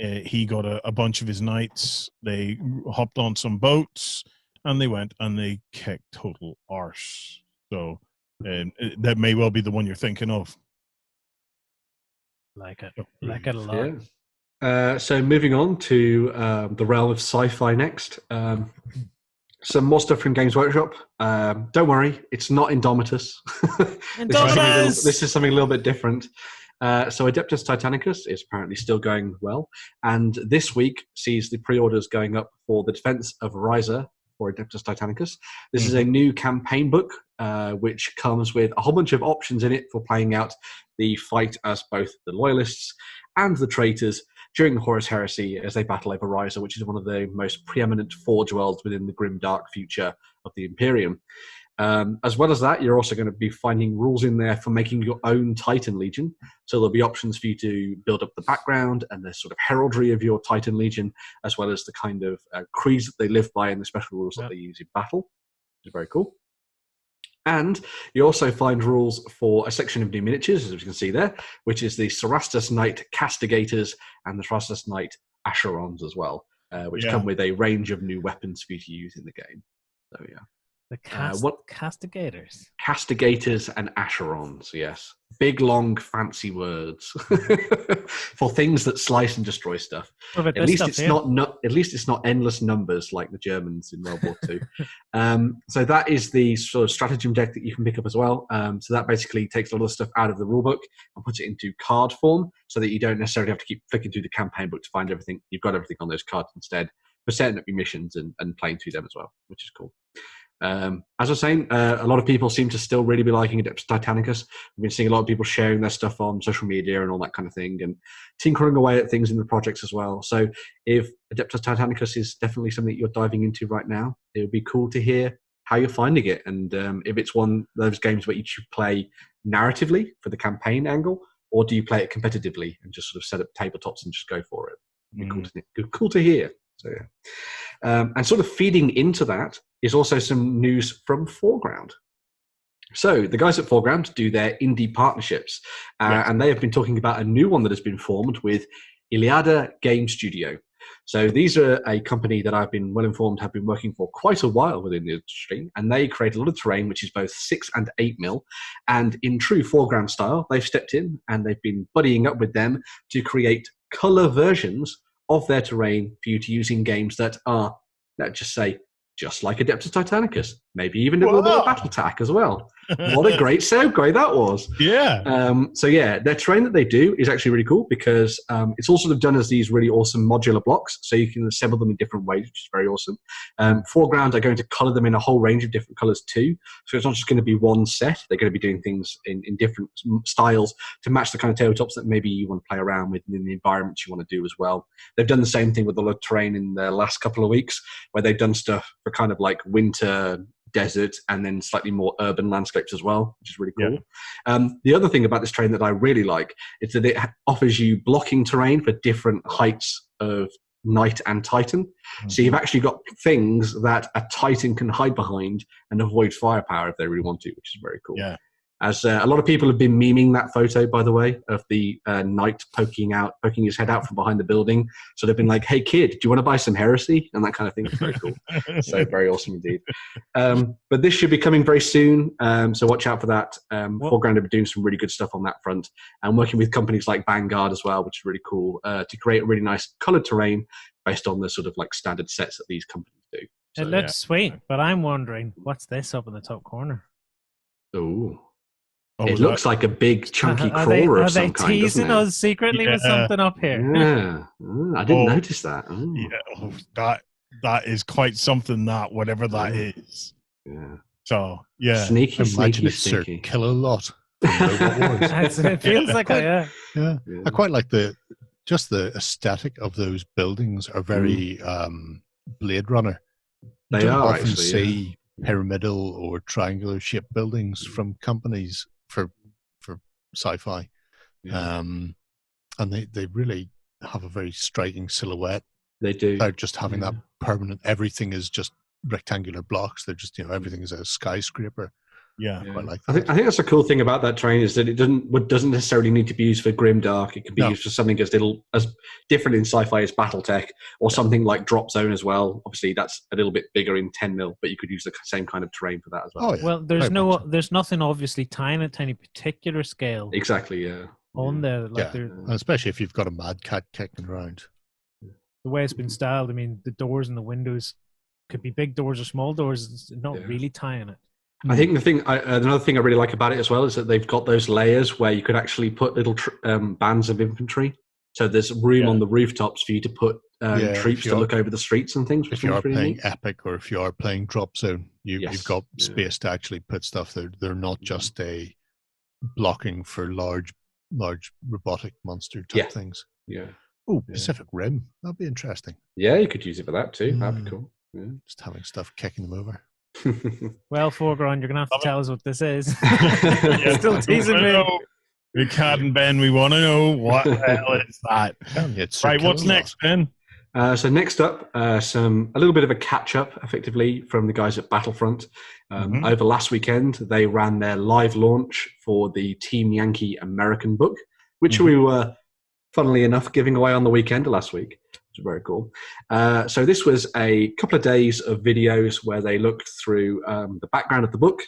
he got a bunch of his knights. They hopped on some boats and they went and they kicked total arse. So that may well be the one you're thinking of. Like it a lot. Yeah. So moving on to the realm of sci-fi next. Some more stuff from Games Workshop. Don't worry, it's not Indomitus. This is something a little bit different. So Adeptus Titanicus is apparently still going well, and this week sees the pre-orders going up for the Defense of Riza for Adeptus Titanicus. This is a new campaign book, which comes with a whole bunch of options in it for playing out the fight as both the Loyalists and the traitors during the Horus Heresy as they battle over Riza, which is one of the most preeminent forge worlds within the grim dark future of the Imperium. As well as that, you're also going to be finding rules in there for making your own Titan Legion. So there'll be options for you to build up the background and the sort of heraldry of your Titan Legion, as well as the kind of creeds that they live by and the special rules that they use in battle, which is very cool. And you also find rules for a section of new miniatures, as you can see there, which is the Sarastus Knight Castigators and the Sarastus Knight Asherons as well, which come with a range of new weapons for you to use in the game. So yeah. The castigators. Castigators and Asherons, yes. Big, long, fancy words for things that slice and destroy stuff. At least it's not endless numbers like the Germans in World War II. So that is the sort of stratagem deck that you can pick up as well. So that basically takes a lot of stuff out of the rulebook and puts it into card form so that you don't necessarily have to keep flicking through the campaign book to find everything. You've got everything on those cards instead for setting up your missions and playing through them as well, which is cool. As I was saying, a lot of people seem to still really be liking Adeptus Titanicus. We've been seeing a lot of people sharing their stuff on social media and all that kind of thing, and tinkering away at things in the projects as well. So if Adeptus Titanicus is definitely something that you're diving into right now, it would be cool to hear how you're finding it, and if it's one of those games where you should play narratively for the campaign angle, or do you play it competitively and just sort of set up tabletops and just go for it? Cool to hear. So yeah. And sort of feeding into that is also some news from Foreground. So the guys at Foreground do their indie partnerships, and they have been talking about a new one that has been formed with Iliada Game Studio. So these are a company that I've been well informed have been working for quite a while within the industry, and they create a lot of terrain which is both 6 and 8 mil. And in true Foreground style, they've stepped in and they've been buddying up with them to create color versions of their terrain for you to use in games that are, let's just say, just like Adeptus Titanicus, maybe even a little bit of Battletech as well. What a great segue that was. Yeah. So yeah, their terrain that they do is actually really cool because it's all sort of done as these really awesome modular blocks, so you can assemble them in different ways, which is very awesome. Foreground are going to color them in a whole range of different colors too, so it's not just going to be one set. They're going to be doing things in different styles to match the kind of tabletops that maybe you want to play around with and in the environments you want to do as well. They've done the same thing with a lot of terrain in the last couple of weeks, where they've done stuff for kind of like winter, desert, and then slightly more urban landscapes as well, which is really cool. Yeah. The other thing about this terrain that I really like is that it offers you blocking terrain for different heights of Knight and Titan. Mm-hmm. So you've actually got things that a Titan can hide behind and avoid firepower if they really want to, which is very cool. Yeah. As a lot of people have been memeing that photo, by the way, of the knight poking his head out from behind the building. So they've been like, "Hey kid, do you want to buy some heresy?" and that kind of thing. It's very cool. So very awesome indeed. But this should be coming very soon. So watch out for that. Foreground have been doing some really good stuff on that front, and working with companies like Vanguard as well, which is really cool to create a really nice colored terrain based on the sort of like standard sets that these companies do. So, it looks sweet, but I'm wondering what's this up in the top corner. It looks like a big chunky crawler of some kind. Are they teasing us secretly with something up here? Yeah, I didn't notice that. Yeah, that is quite something. That whatever that is. Yeah. So yeah, sneaky. Imagine it's Sir Kill-A-Lot. It feels like yeah. I quite like the aesthetic of those buildings are very Blade Runner. They don't are often actually, see pyramidal or triangular shaped buildings from companies for sci-fi, and they really have a very striking silhouette. They do. Without just having that permanent. Everything is just rectangular blocks. They're just everything is a skyscraper. Yeah, I quite like that. that. I think that's a cool thing about that terrain is that it doesn't necessarily need to be used for grimdark. It can be used for something as different in sci-fi as BattleTech, or something like Drop Zone as well. Obviously, that's a little bit bigger in 10 mil, but you could use the same kind of terrain for that as well. Oh, yeah. Well, there's nothing obviously tying it to any particular scale. Exactly. Yeah. On there, like especially if you've got a mad cat kicking around. The way it's been styled, I mean, the doors and the windows could be big doors or small doors. It's not really tying it. I think another thing I really like about it as well is that they've got those layers where you could actually put little bands of infantry. So there's room on the rooftops for you to put troops to look over the streets and things. If you are playing Epic or if you are playing Drop Zone, you've got space to actually put stuff there. They're not just a blocking for large robotic monster type things. Yeah. Oh, Pacific Rim. That'd be interesting. Yeah, you could use it for that too. That'd be cool. Yeah. Just having stuff kicking them over. Well, Foreground, you're going to have to tell us what this is. Still teasing me. We can't, Ben. We want to know what the hell is that. Right, what's next, Ben? So next up, a little bit of a catch-up, effectively, from the guys at Battlefront. Over last weekend, they ran their live launch for the Team Yankee American book, which we were, funnily enough, giving away on the weekend last week. Which is very cool. So this was a couple of days of videos where they looked through the background of the book,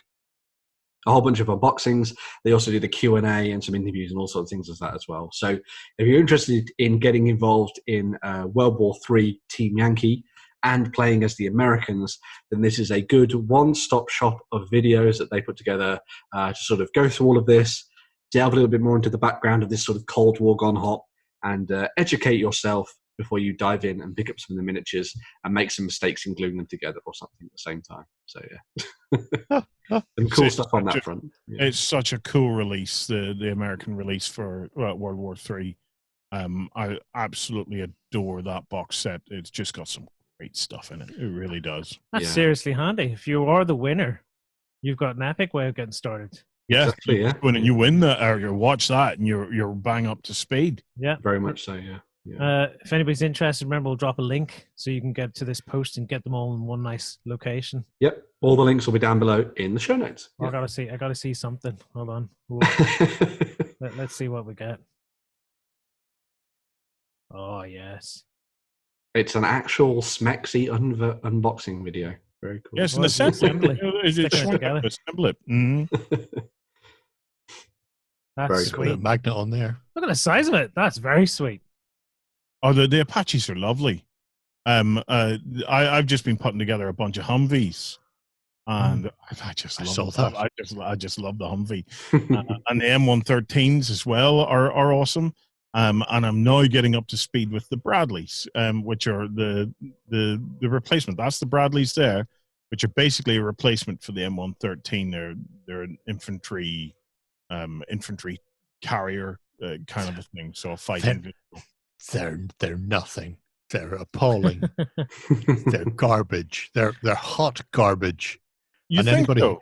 a whole bunch of unboxings. They also did a Q&A and some interviews and all sorts of things as that as well. So if you're interested in getting involved in World War III Team Yankee and playing as the Americans, then this is a good one-stop shop of videos that they put together to sort of go through all of this, delve a little bit more into the background of this sort of Cold War gone hot, and educate yourself before you dive in and pick up some of the miniatures and make some mistakes in gluing them together or something at the same time. So yeah, some cool stuff on that front. Yeah. It's such a cool release, the American release for World War III. I absolutely adore that box set. It's just got some great stuff in it. It really does. That's seriously handy. If you are the winner, you've got an epic way of getting started. Yeah, exactly, when you win that or you watch that and you're bang up to speed. Yeah, very much so. Yeah. If anybody's interested, remember we'll drop a link so you can get to this post and get them all in one nice location. Yep. All the links will be down below in the show notes. I gotta see something. Hold on. Let's see what we get. Oh yes. It's an actual Smexy unboxing video. Very cool. Yes, Well, an it's an assembly. assembly. It's Sticking it showing together. up assembly. Mhm. That's Very Put a sweet. magnet on there. Look at the size of it. That's very sweet. Oh, the Apaches are lovely. I've just been putting together a bunch of Humvees, and I just I love saw them. that. I just love the Humvee, and the M113s as well are awesome. And I'm now getting up to speed with the Bradleys, which are the replacement. That's the Bradleys there, which are basically a replacement for the M113. They're an infantry carrier kind of a thing. So fighting. They're nothing. They're appalling. They're garbage. They're hot garbage. You And think so?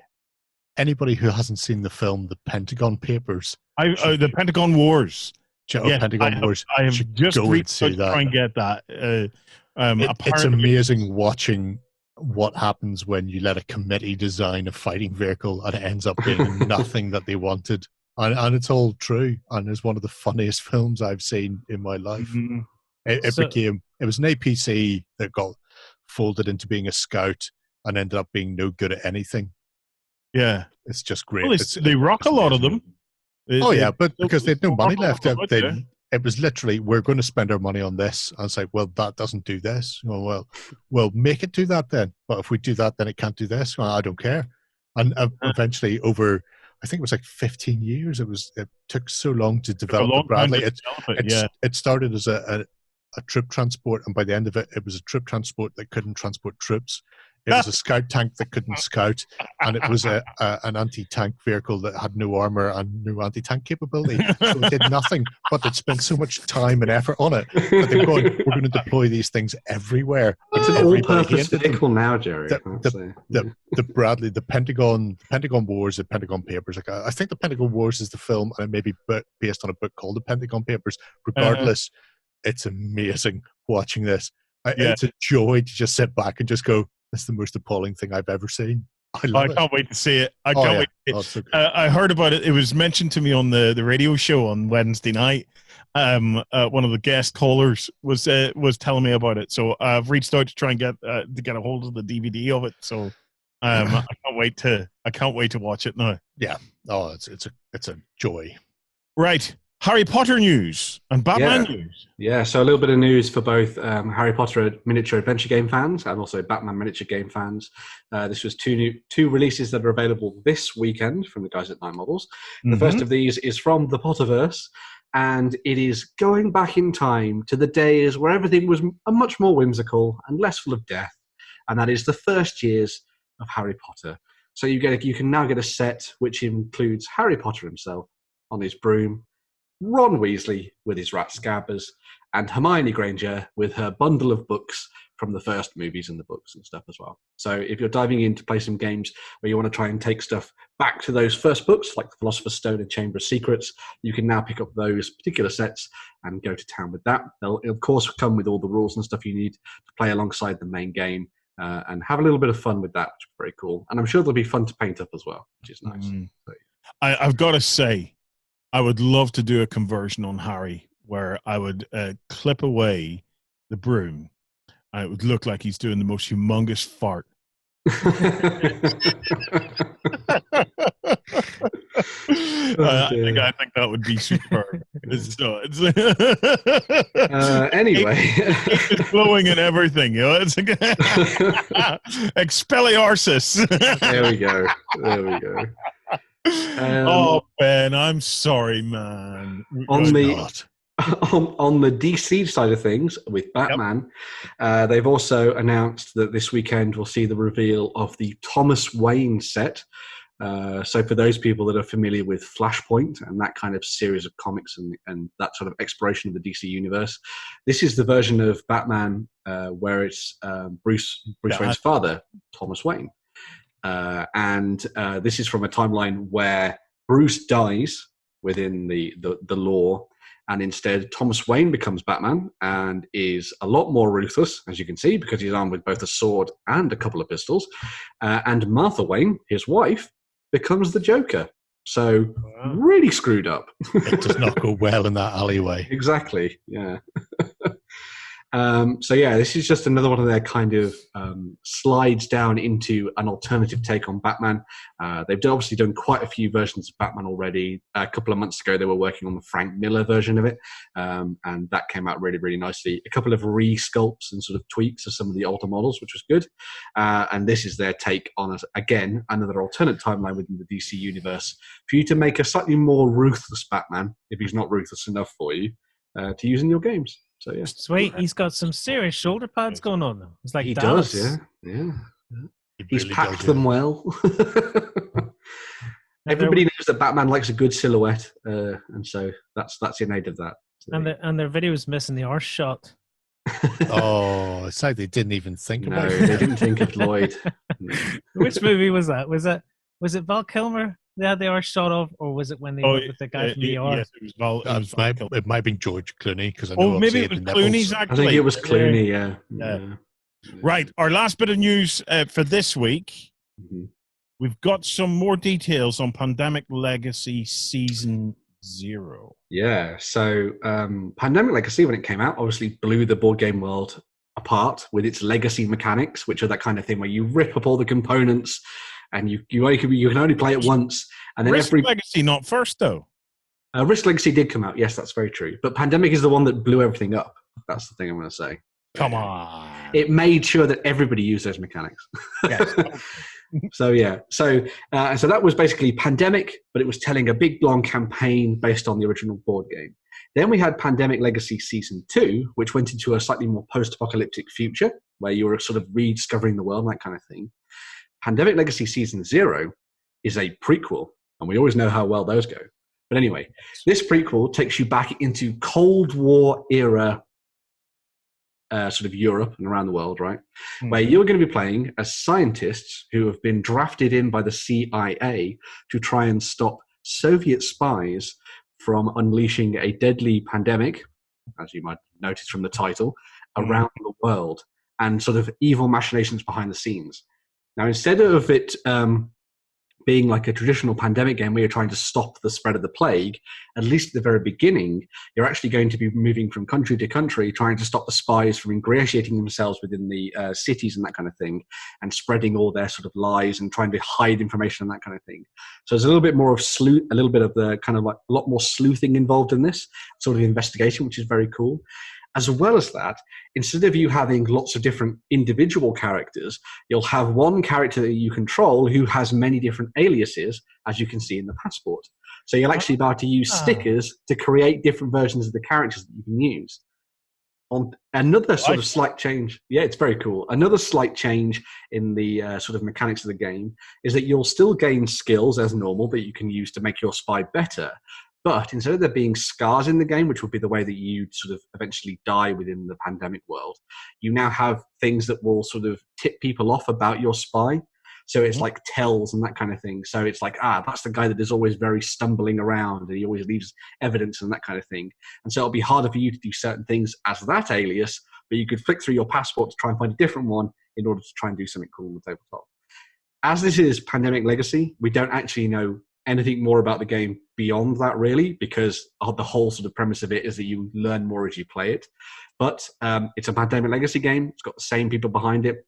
anybody who hasn't seen the film The Pentagon Papers, The Pentagon Wars. Yes, Pentagon Wars, I have should just go and reached see out to that. try and get that. It's Apparently, amazing watching what happens when you let a committee design a fighting vehicle and it ends up being nothing that they wanted. And it's all true. And it's one of the funniest films I've seen in my life. Mhm. It was an APC that got folded into being a scout and ended up being no good at anything. Yeah. It's just great. Well, they rock a lot of them. Oh yeah, but because they had no money left, Yeah. it was literally, we're going to spend our money on this. And it's like, well, that doesn't do this. Well, make it do that then. But if we do that, then it can't do this. Well, I don't care. And eventually, over, I think it was like 15 years. It took so long to develop the Bradley. It started as a troop transport, and by the end of it, it was a troop transport that couldn't transport troops. It was a scout tank that couldn't scout, and it was an anti-tank vehicle that had no armor and no anti-tank capability. So it did nothing, but they'd spent so much time and effort on it that they were going, we're going to deploy these things everywhere. It's an all-purpose vehicle now, Jerry. The Bradley, the Pentagon Wars, the Pentagon Papers. Like I think the Pentagon Wars is the film, and it may be based on a book called the Pentagon Papers. Regardless, it's amazing watching this. It's a joy to just sit back and just go, "This is the most appalling thing I've ever seen." I can't wait to see it. I can't wait. So I heard about it. It was mentioned to me on the radio show on Wednesday night. One of the guest callers was telling me about it. So I've reached out to try and get a hold of the DVD of it. So I can't wait to watch it now. Yeah. Oh, it's a joy. Right. Harry Potter news and Batman news. Yeah, so a little bit of news for both Harry Potter miniature adventure game fans and also Batman miniature game fans. This was two releases that are available this weekend from the guys at Nine Models. The first of these is from the Potterverse, and it is going back in time to the days where everything was much more whimsical and less full of death, and that is the first years of Harry Potter. So you can now get a set which includes Harry Potter himself on his broom, Ron Weasley with his rat scabbers, and Hermione Granger with her bundle of books from the first movies and the books and stuff as well. So if you're diving in to play some games where you want to try and take stuff back to those first books, like The Philosopher's Stone and Chamber of Secrets, you can now pick up those particular sets and go to town with that. They'll, of course, come with all the rules and stuff you need to play alongside the main game and have a little bit of fun with that, which is very cool. And I'm sure they'll be fun to paint up as well, which is nice. I've got to say, I would love to do a conversion on Harry where I would clip away the broom and it would look like he's doing the most humongous fart. I think that would be superb. Anyway, it's blowing and everything, you know. It's like Expelliarmus. There we go. Oh, Ben, I'm sorry, man. On the DC side of things with Batman, they've also announced that this weekend we'll see the reveal of the Thomas Wayne set. So for those people that are familiar with Flashpoint and that kind of series of comics and that sort of exploration of the DC universe, this is the version of Batman where it's Bruce Wayne's father, Thomas Wayne. And this is from a timeline where Bruce dies within the lore, and instead Thomas Wayne becomes Batman and is a lot more ruthless, as you can see, because he's armed with both a sword and a couple of pistols. And Martha Wayne, his wife, becomes the Joker. So really screwed up. It does not go well in that alleyway. Exactly, yeah. So yeah, this is just another one of their kind of slides down into an alternative take on Batman. They've obviously done quite a few versions of Batman already. A couple of months ago, they were working on the Frank Miller version of it, and that came out really, really nicely. A couple of re-sculpts and sort of tweaks of some of the older models, which was good. And this is their take on, again, another alternate timeline within the DC universe for you to make a slightly more ruthless Batman, if he's not ruthless enough for you, to use in your games. So yeah, Sweet. He's got some serious shoulder pads going on now. It's like he Dallas. does, yeah. He's really packed does, them well. Everybody knows that Batman likes a good silhouette, and so that's innate of that. So, And their video is missing the arse shot. Oh, it's like they didn't even think no, about they it. didn't think of Lloyd. No. Which movie was that? Was it Val Kilmer they had the arse shot of, or was it when they were with the guy from ER? Yes, it was Val. It might have been George Clooney because I know. Maybe it was Clooney's I actually. think it was Clooney. Yeah. Right. Our last bit of news for this week. Mm-hmm. We've got some more details on Pandemic Legacy Season 0. Yeah. So, Pandemic Legacy, when it came out, obviously blew the board game world apart with its legacy mechanics, which are that kind of thing where you rip up all the components and you can only play it once, and then Risk Legacy not first though. Risk Legacy did come out. Yes, that's very true. But Pandemic is the one that blew everything up. That's the thing I'm going to say. Come on. It made sure that everybody used those mechanics. Yes. So yeah, so that was basically Pandemic, but it was telling a big long campaign based on the original board game. Then we had Pandemic Legacy Season 2, which went into a slightly more post-apocalyptic future where you were sort of rediscovering the world and that kind of thing. Pandemic Legacy Season 0 is a prequel, and we always know how well those go. But anyway, this prequel takes you back into Cold War era sort of Europe and around the world, right? Mm-hmm. Where you're going to be playing as scientists who have been drafted in by the CIA to try and stop Soviet spies from unleashing a deadly pandemic, as you might notice from the title, around the world, and sort of evil machinations behind the scenes. Now, instead of it being like a traditional pandemic game where you're trying to stop the spread of the plague, at least at the very beginning, you're actually going to be moving from country to country, trying to stop the spies from ingratiating themselves within the cities and that kind of thing, and spreading all their sort of lies and trying to hide information and that kind of thing. So there's a little bit more of a little bit of the kind of like a lot more sleuthing involved in this sort of investigation, which is very cool. As well as that, instead of you having lots of different individual characters, you'll have one character that you control who has many different aliases, as you can see in the passport. So you'll actually be able to use stickers to create different versions of the characters that you can use. On another sort of slight change, yeah, it's very cool. Another slight change in the sort of mechanics of the game is that you'll still gain skills as normal that you can use to make your spy better. But instead of there being scars in the game, which would be the way that you sort of eventually die within the pandemic world, you now have things that will sort of tip people off about your spy. So it's like tells and that kind of thing. So it's like, that's the guy that is always very stumbling around and he always leaves evidence and that kind of thing. And so it'll be harder for you to do certain things as that alias, but you could flick through your passport to try and find a different one in order to try and do something cool on the tabletop. As this is Pandemic Legacy, we don't actually know anything more about the game beyond that, really, because the whole sort of premise of it is that you learn more as you play it. But it's a Pandemic Legacy game. It's got the same people behind it.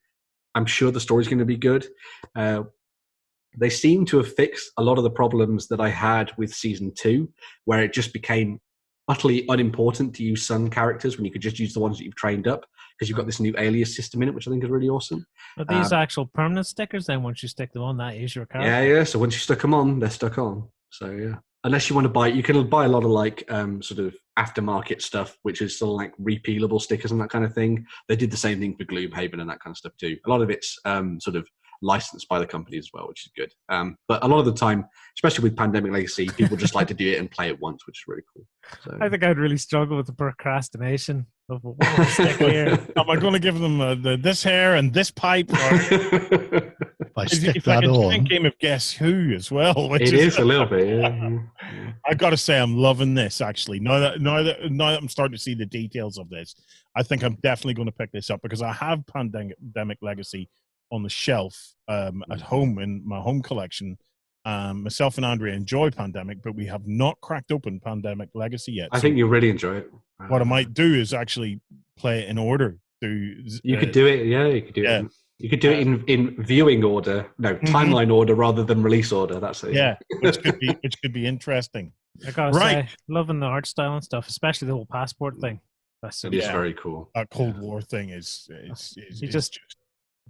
I'm sure the story's going to be good. They seem to have fixed a lot of the problems that I had with Season 2, where it just became utterly unimportant to use some characters when you could just use the ones that you've trained up, because you've got this new alias system in it, which I think is really awesome. Are these actual permanent stickers then? Once you stick them on, that is your character? Yeah. So once you stick them on, they're stuck on. So yeah. Unless you want to buy, you can buy a lot of like sort of aftermarket stuff, which is sort of like repealable stickers and that kind of thing. They did the same thing for Gloomhaven and that kind of stuff too. A lot of it's sort of licensed by the company as well, which is good. But a lot of the time, especially with Pandemic Legacy, people just like to do it and play it once, which is really cool. So, I think I'd really struggle with the procrastination of what to stick here. Am I going to give them this hair and this pipe? Or If I stick it's like that a giant on, game of Guess Who as well. Which It is a little bit. Yeah. I got to say, I'm loving this actually. Now that I'm starting to see the details of this, I think I'm definitely going to pick this up because I have Pandemic Legacy on the shelf at home in my home collection. Myself and Andrea enjoy Pandemic, but we have not cracked open Pandemic Legacy yet. I think you'll really enjoy it. What I might do is actually play it in order. You could do it. Yeah, you could do it. You could do it in viewing order, timeline order rather than release order. That's it. Yeah, which could be interesting. I gotta say, loving the art style and stuff, especially the whole passport thing. That's It is very cool. That Cold War thing is just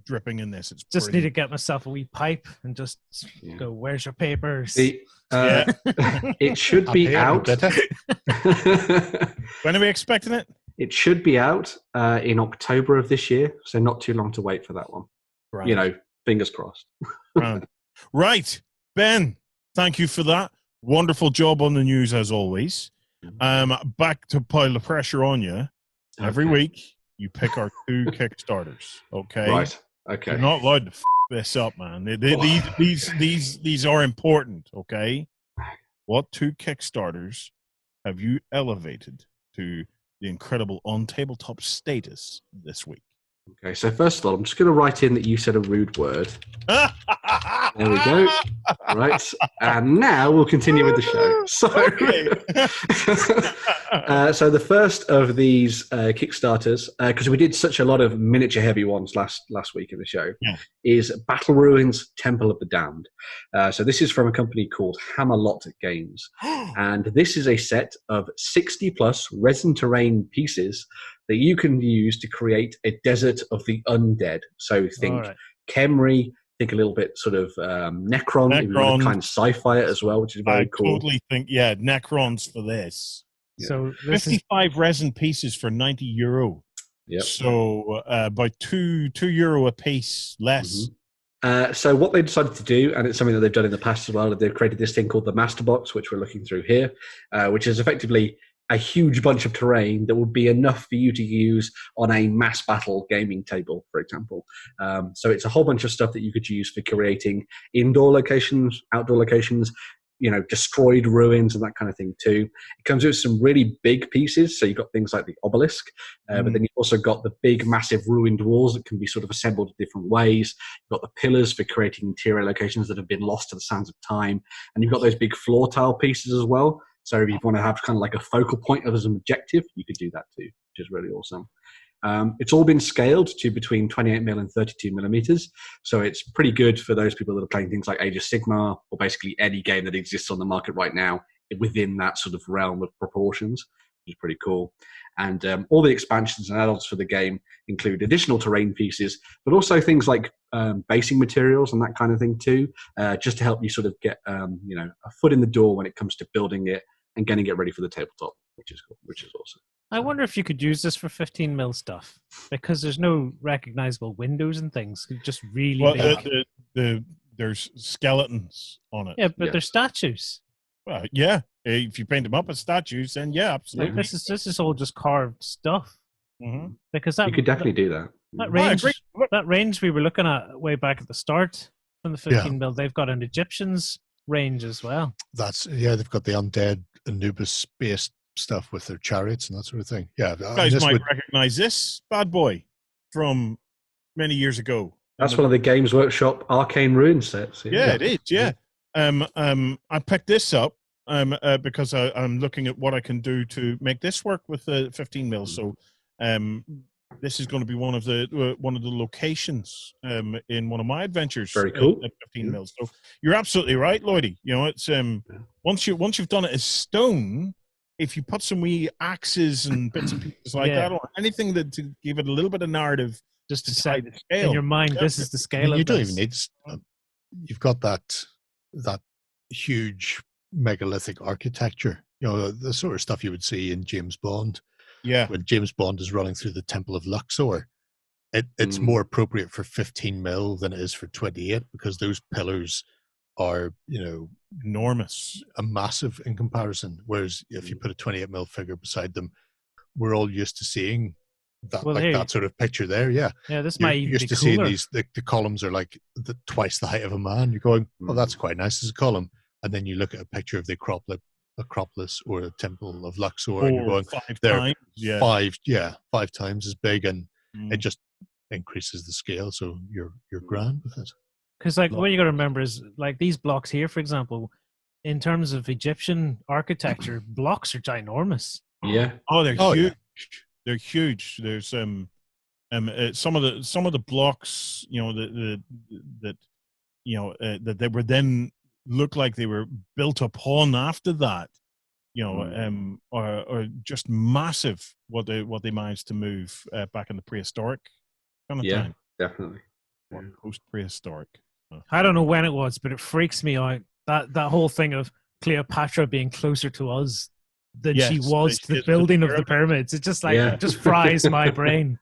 dripping in this. It's just brilliant. need to get myself a wee pipe and just go, where's your papers? It should be out. When are we expecting it? It should be out in October of this year, so not too long to wait for that one. Right. Fingers crossed. Right, Ben, thank you for that. Wonderful job on the news as always. Back to pile the pressure on you. Every week, you pick our 2 Kickstarters. Okay. Right. Okay. You're not allowed to this up, man. These are important. Okay. What 2 Kickstarters have you elevated to the incredible OnTableTop status this week? Okay. So first of all, I'm just going to write in that you said a rude word. There we go. Right. And now we'll continue with the show. So the first of these Kickstarters, because we did such a lot of miniature heavy ones last week in the show, is Battle Ruins Temple of the Damned. So this is from a company called Hammerlot Games. And this is a set of 60 plus resin terrain pieces that you can use to create a desert of the undead. So think Khemri, think a little bit sort of Necron, if you want to kind of sci-fi it as well, which is very cool. I totally think, Necrons for this. Yeah. So 55 resin pieces for €90. Yep. So about €2 a piece less. Mm-hmm. So what they decided to do, and it's something that they've done in the past as well, they've created this thing called the Master Box, which we're looking through here, which is effectively a huge bunch of terrain that would be enough for you to use on a mass battle gaming table, for example. So it's a whole bunch of stuff that you could use for creating indoor locations, outdoor locations, destroyed ruins and that kind of thing too. It comes with some really big pieces. So you've got things like the obelisk, but then you've also got the big, massive ruined walls that can be sort of assembled in different ways. You've got the pillars for creating interior locations that have been lost to the sands of time. And you've got those big floor tile pieces as well. So if you want to have kind of like a focal point as an objective, you could do that too, which is really awesome. It's all been scaled to between 28mm and 32mm. So it's pretty good for those people that are playing things like Age of Sigmar or basically any game that exists on the market right now within that sort of realm of proportions, which is pretty cool. And all the expansions and add-ons for the game include additional terrain pieces, but also things like basing materials and that kind of thing too, just to help you sort of get a foot in the door when it comes to building it and getting it ready for the tabletop, which is cool, which is awesome. I wonder if you could use this for 15mm stuff, because there's no recognizable windows and things. It's just really big. There's skeletons on it. Yeah, but they're statues. Well, yeah. If you paint them up as statues, then yeah, absolutely. Like this is all just carved stuff. Mm-hmm. Because you could definitely do that. That range we were looking at way back at the start from the 15mm, they've got an Egyptians range as well. They've got the undead Anubis-based stuff with their chariots and that sort of thing. Yeah, you guys might recognize this bad boy from many years ago. That's one of the Games Workshop Arcane Ruin sets. Yeah, it is. Yeah. I picked this up because I'm looking at what I can do to make this work with the 15mm. So this is going to be one of the locations in one of my adventures. Very cool. At 15mm. So you're absolutely right, Lloydie. It's once you've done it as stone, if you put some wee axes and bits and pieces like that, or anything to give it a little bit of narrative, just to say the scale in your mind, this is the scale. You don't even need. You've got that huge megalithic architecture. The sort of stuff you would see in James Bond. Yeah, when James Bond is running through the Temple of Luxor, it's more appropriate for 15mm than it is for 28, because those pillars are enormous, massive in comparison. Whereas if you put a 28mm figure beside them, we're all used to seeing that, Well, like hey. that sort of picture there. Yeah, Yeah, this you're might even used be to seeing cooler. these. The columns are like twice the height of a man. You're going, oh, that's quite nice as a column. And then you look at a picture of the Acropolis or the Temple of Luxor, and you're going, 5 they're times. Yeah. 5 times as big, and Mm. it just increases the scale. So you're grand with it. Because like what you got to remember is like these blocks here, for example, in terms of Egyptian architecture, blocks are ginormous. Yeah. Oh, they're Oh, huge. They're huge. There's some of the blocks, you know, that that they were then look like they were built upon after that, you know, are just massive. What they managed to move back in the prehistoric kind of time, definitely. or post prehistoric. I don't know when it was, but it freaks me out that whole thing of Cleopatra being closer to us than she was to the building of the pyramids. It just like just fries my brain.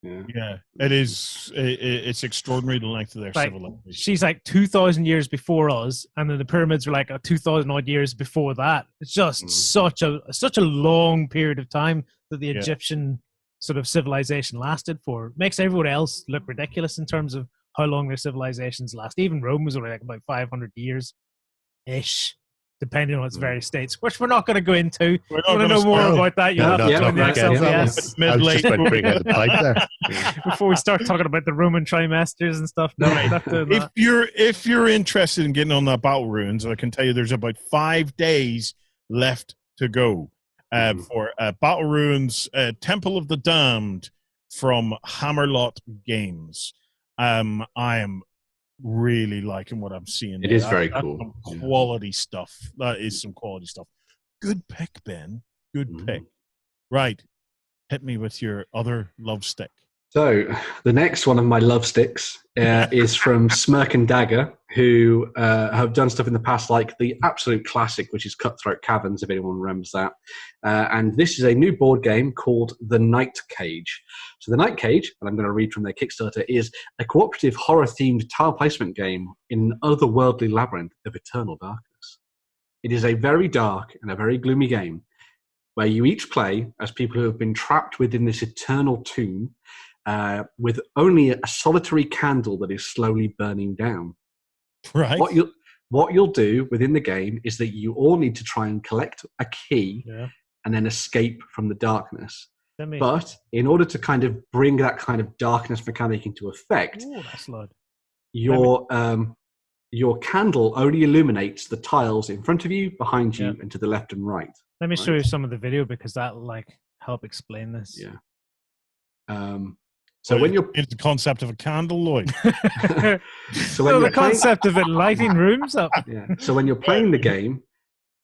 Yeah, it is. It's extraordinary the length of their Like, civilization. she's like 2,000 years before us, and then the pyramids were like 2,000 odd years before that. It's just such a long period of time that the Egyptian sort of civilization lasted for. It makes everyone else look ridiculous in terms of how long their civilizations last. Even Rome was only like about 500 years ish, depending on its various states, which we're not going to go into. We're You want to know more about that? You'll have to join the XLVS. I was just about to bring out the pipe there. Before we start talking about the Roman trimesters and stuff. No, we're not doing that. If you're interested in getting on that Battle Runes, I can tell you there's about 5 days left to go for Battle Runes Temple of the Damned from Hammerlot Games. I am really liking what I'm seeing. It is very cool. Some quality stuff. That is some quality stuff. Good pick, Ben. Good pick. Right. Hit me with your other love stick. So the next one of my love sticks is from Smirk and Dagger, who have done stuff in the past like the absolute classic, which is Cutthroat Caverns, if anyone remembers that. And this is a new board game called The Night Cage. So The Night Cage, and I'm going to read from their Kickstarter, is a cooperative horror-themed tile placement game in an otherworldly labyrinth of eternal darkness. It is a very dark and a very gloomy game where you each play as people who have been trapped within this eternal tomb with only a solitary candle that is slowly burning down. Right. What you'll do within the game is that you all need to try and collect a key and then escape from the darkness. But in order to kind of bring that kind of darkness mechanic into effect, your candle only illuminates the tiles in front of you, behind you, and to the left and right. Let me show you some of the video because that'll like help explain this. So when you're into the concept of a candle, Lloyd. So the concept of it lighting rooms up. So when you're playing the game,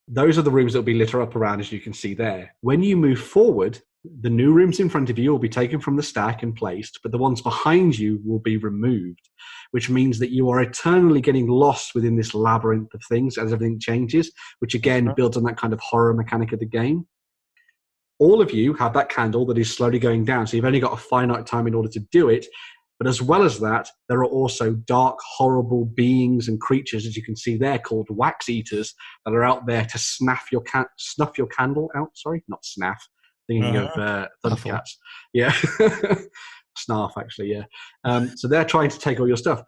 those are the rooms that will be lit up around, as you can see there. When you move forward, the new rooms in front of you will be taken from the stack and placed, but the ones behind you will be removed, which means that you are eternally getting lost within this labyrinth of things as everything changes, which again builds on that kind of horror mechanic of the game. All of you have that candle that is slowly going down, so you've only got a finite time in order to do it. But as well as that, there are also dark, horrible beings and creatures, as you can see there, called wax eaters, that are out there to snuff your candle out. Sorry, not snaff. Thinking of Thundercats. Yeah. Snarf, actually, yeah. So they're trying to take all your stuff.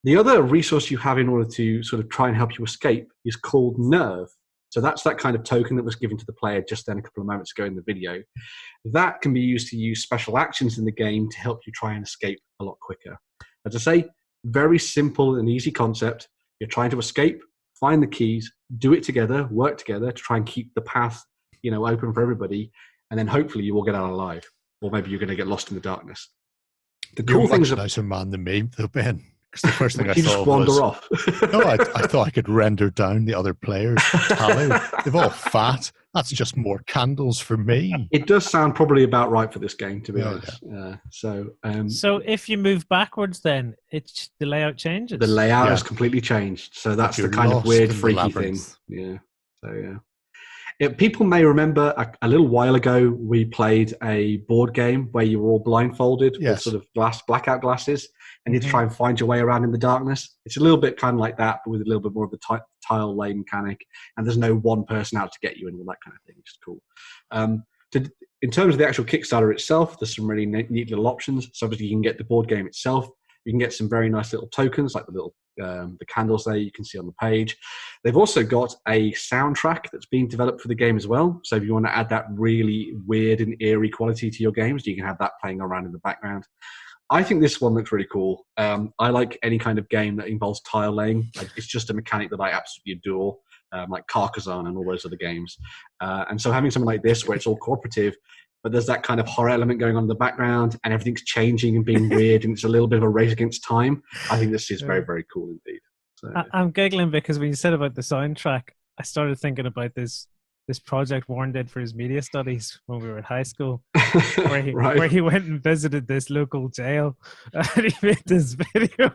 The other resource you have in order to sort of try and help you escape is called Nerve. So that's that kind of token that was given to the player just then a couple of moments ago in the video. That can be used to use special actions in the game to help you try and escape a lot quicker. As I say, very simple and easy concept. You're trying to escape, find the keys, do it together, work together to try and keep the path, open for everybody. And then hopefully you will get out alive. Or maybe you're going to get lost in the darkness. The cool thing is a nicer man than me, though, Ben. Because the first thing I thought wander was, off. No, I thought I could render down the other players' tally. They've all fat. That's just more candles for me. It does sound probably about right for this game, to be honest. So if you move backwards, then the layout changes. The layout has completely changed. So that's the kind of weird, freaky thing. Yeah. So yeah. People may remember a little while ago we played a board game where you were all blindfolded with sort of blackout glasses, and you had to try and find your way around in the darkness. It's a little bit kind of like that, but with a little bit more of the tile lay mechanic, and there's no one person out to get you and all that kind of thing, which is cool. In terms of the actual Kickstarter itself, there's some really neat little options. So obviously you can get the board game itself. You can get some very nice little tokens, like the little the candles there you can see on the page. They've also got a soundtrack that's being developed for the game as well. So if you want to add that really weird and eerie quality to your games, you can have that playing around in the background. I think this one looks really cool. I like any kind of game that involves tile laying. Like, it's just a mechanic that I absolutely adore, like Carcassonne and all those other games. And so having something like this where it's all cooperative, but there's that kind of horror element going on in the background and everything's changing and being weird and it's a little bit of a race against time, I think this is very, very cool indeed. So, I'm giggling because when you said about the soundtrack, I started thinking about this project Warren did for his media studies when we were at high school, where he went and visited this local jail and he made this video.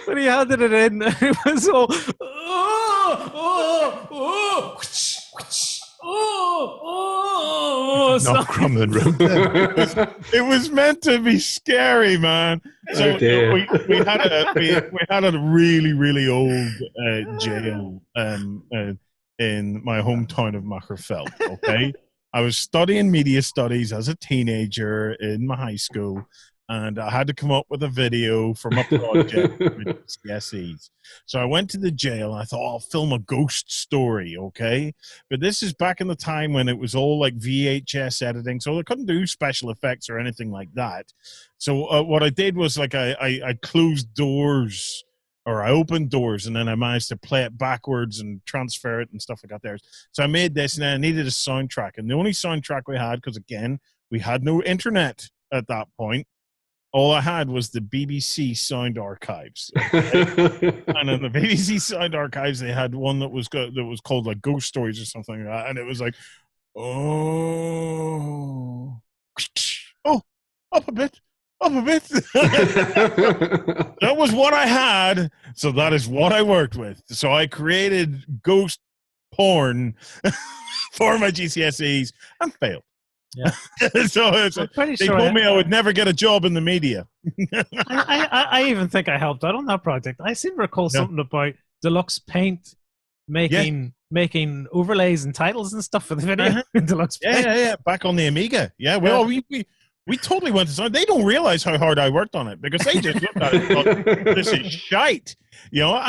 When he handed it in, it was all Not crumbling room. It was meant to be scary, man. So we had a really, really old jail in my hometown of Macherfeld. Okay, I was studying media studies as a teenager in my high school, and I had to come up with a video from a project with CSEs. So I went to the jail and I thought, I'll film a ghost story, okay? But this is back in the time when it was all like VHS editing, so they couldn't do special effects or anything like that. So what I did was like I closed doors, or I opened doors, and then I managed to play it backwards and transfer it and stuff like that there. So I made this, and then I needed a soundtrack. And the only soundtrack we had, because again, we had no internet at that point, all I had was the BBC Sound Archives. Okay? And in the BBC Sound Archives, they had one that was called like Ghost Stories or something like that. And it was like, oh, up a bit. That was what I had. So that is what I worked with. So I created ghost porn for my GCSEs and failed. Yeah. So they told me I would never get a job in the media. I even think I helped out on that project. I seem to recall something about Deluxe Paint making overlays and titles and stuff for the video. Deluxe Paint. Yeah. Back on the Amiga. Yeah. Well, we totally went to something. They don't realize how hard I worked on it because they just looked at it and thought, this is shite. You know,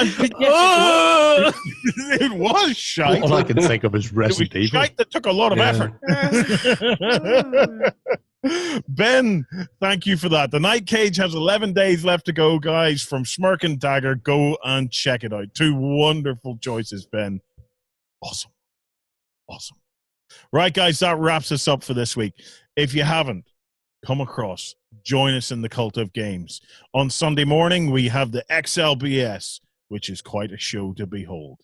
it was shite. All I can think of is Resident Evil. Shite that took a lot of effort. Ben, thank you for that. The Night Cage has 11 days left to go, guys, from Smirk and Dagger. Go and check it out. 2 wonderful choices, Ben. Awesome. Right, guys, that wraps us up for this week. If you haven't come across, join us in the Cult of Games. On Sunday morning, we have the XLBS, which is quite a show to behold.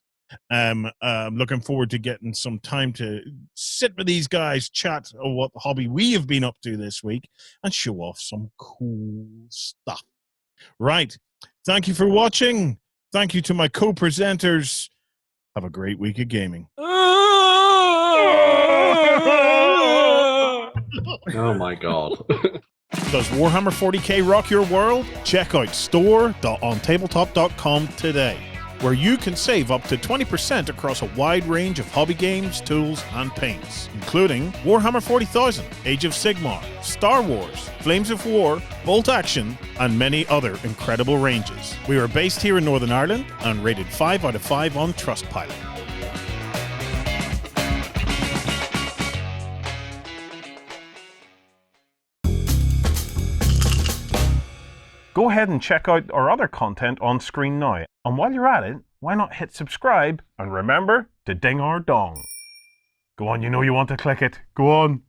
I'm looking forward to getting some time to sit with these guys, chat on what hobby we have been up to this week, and show off some cool stuff. Right. Thank you for watching. Thank you to my co-presenters. Have a great week of gaming. Oh my god. Does Warhammer 40k rock your world? Check out store.ontabletop.com today, where you can save up to 20% across a wide range of hobby games, tools, and paints, including Warhammer 40,000, Age of Sigmar, Star Wars, Flames of War, Bolt Action, and many other incredible ranges. We are based here in Northern Ireland and rated 5 out of 5 on Trustpilot. Go ahead and check out our other content on screen now. And while you're at it, why not hit subscribe and remember to ding our dong. Go on, you know you want to click it. Go on.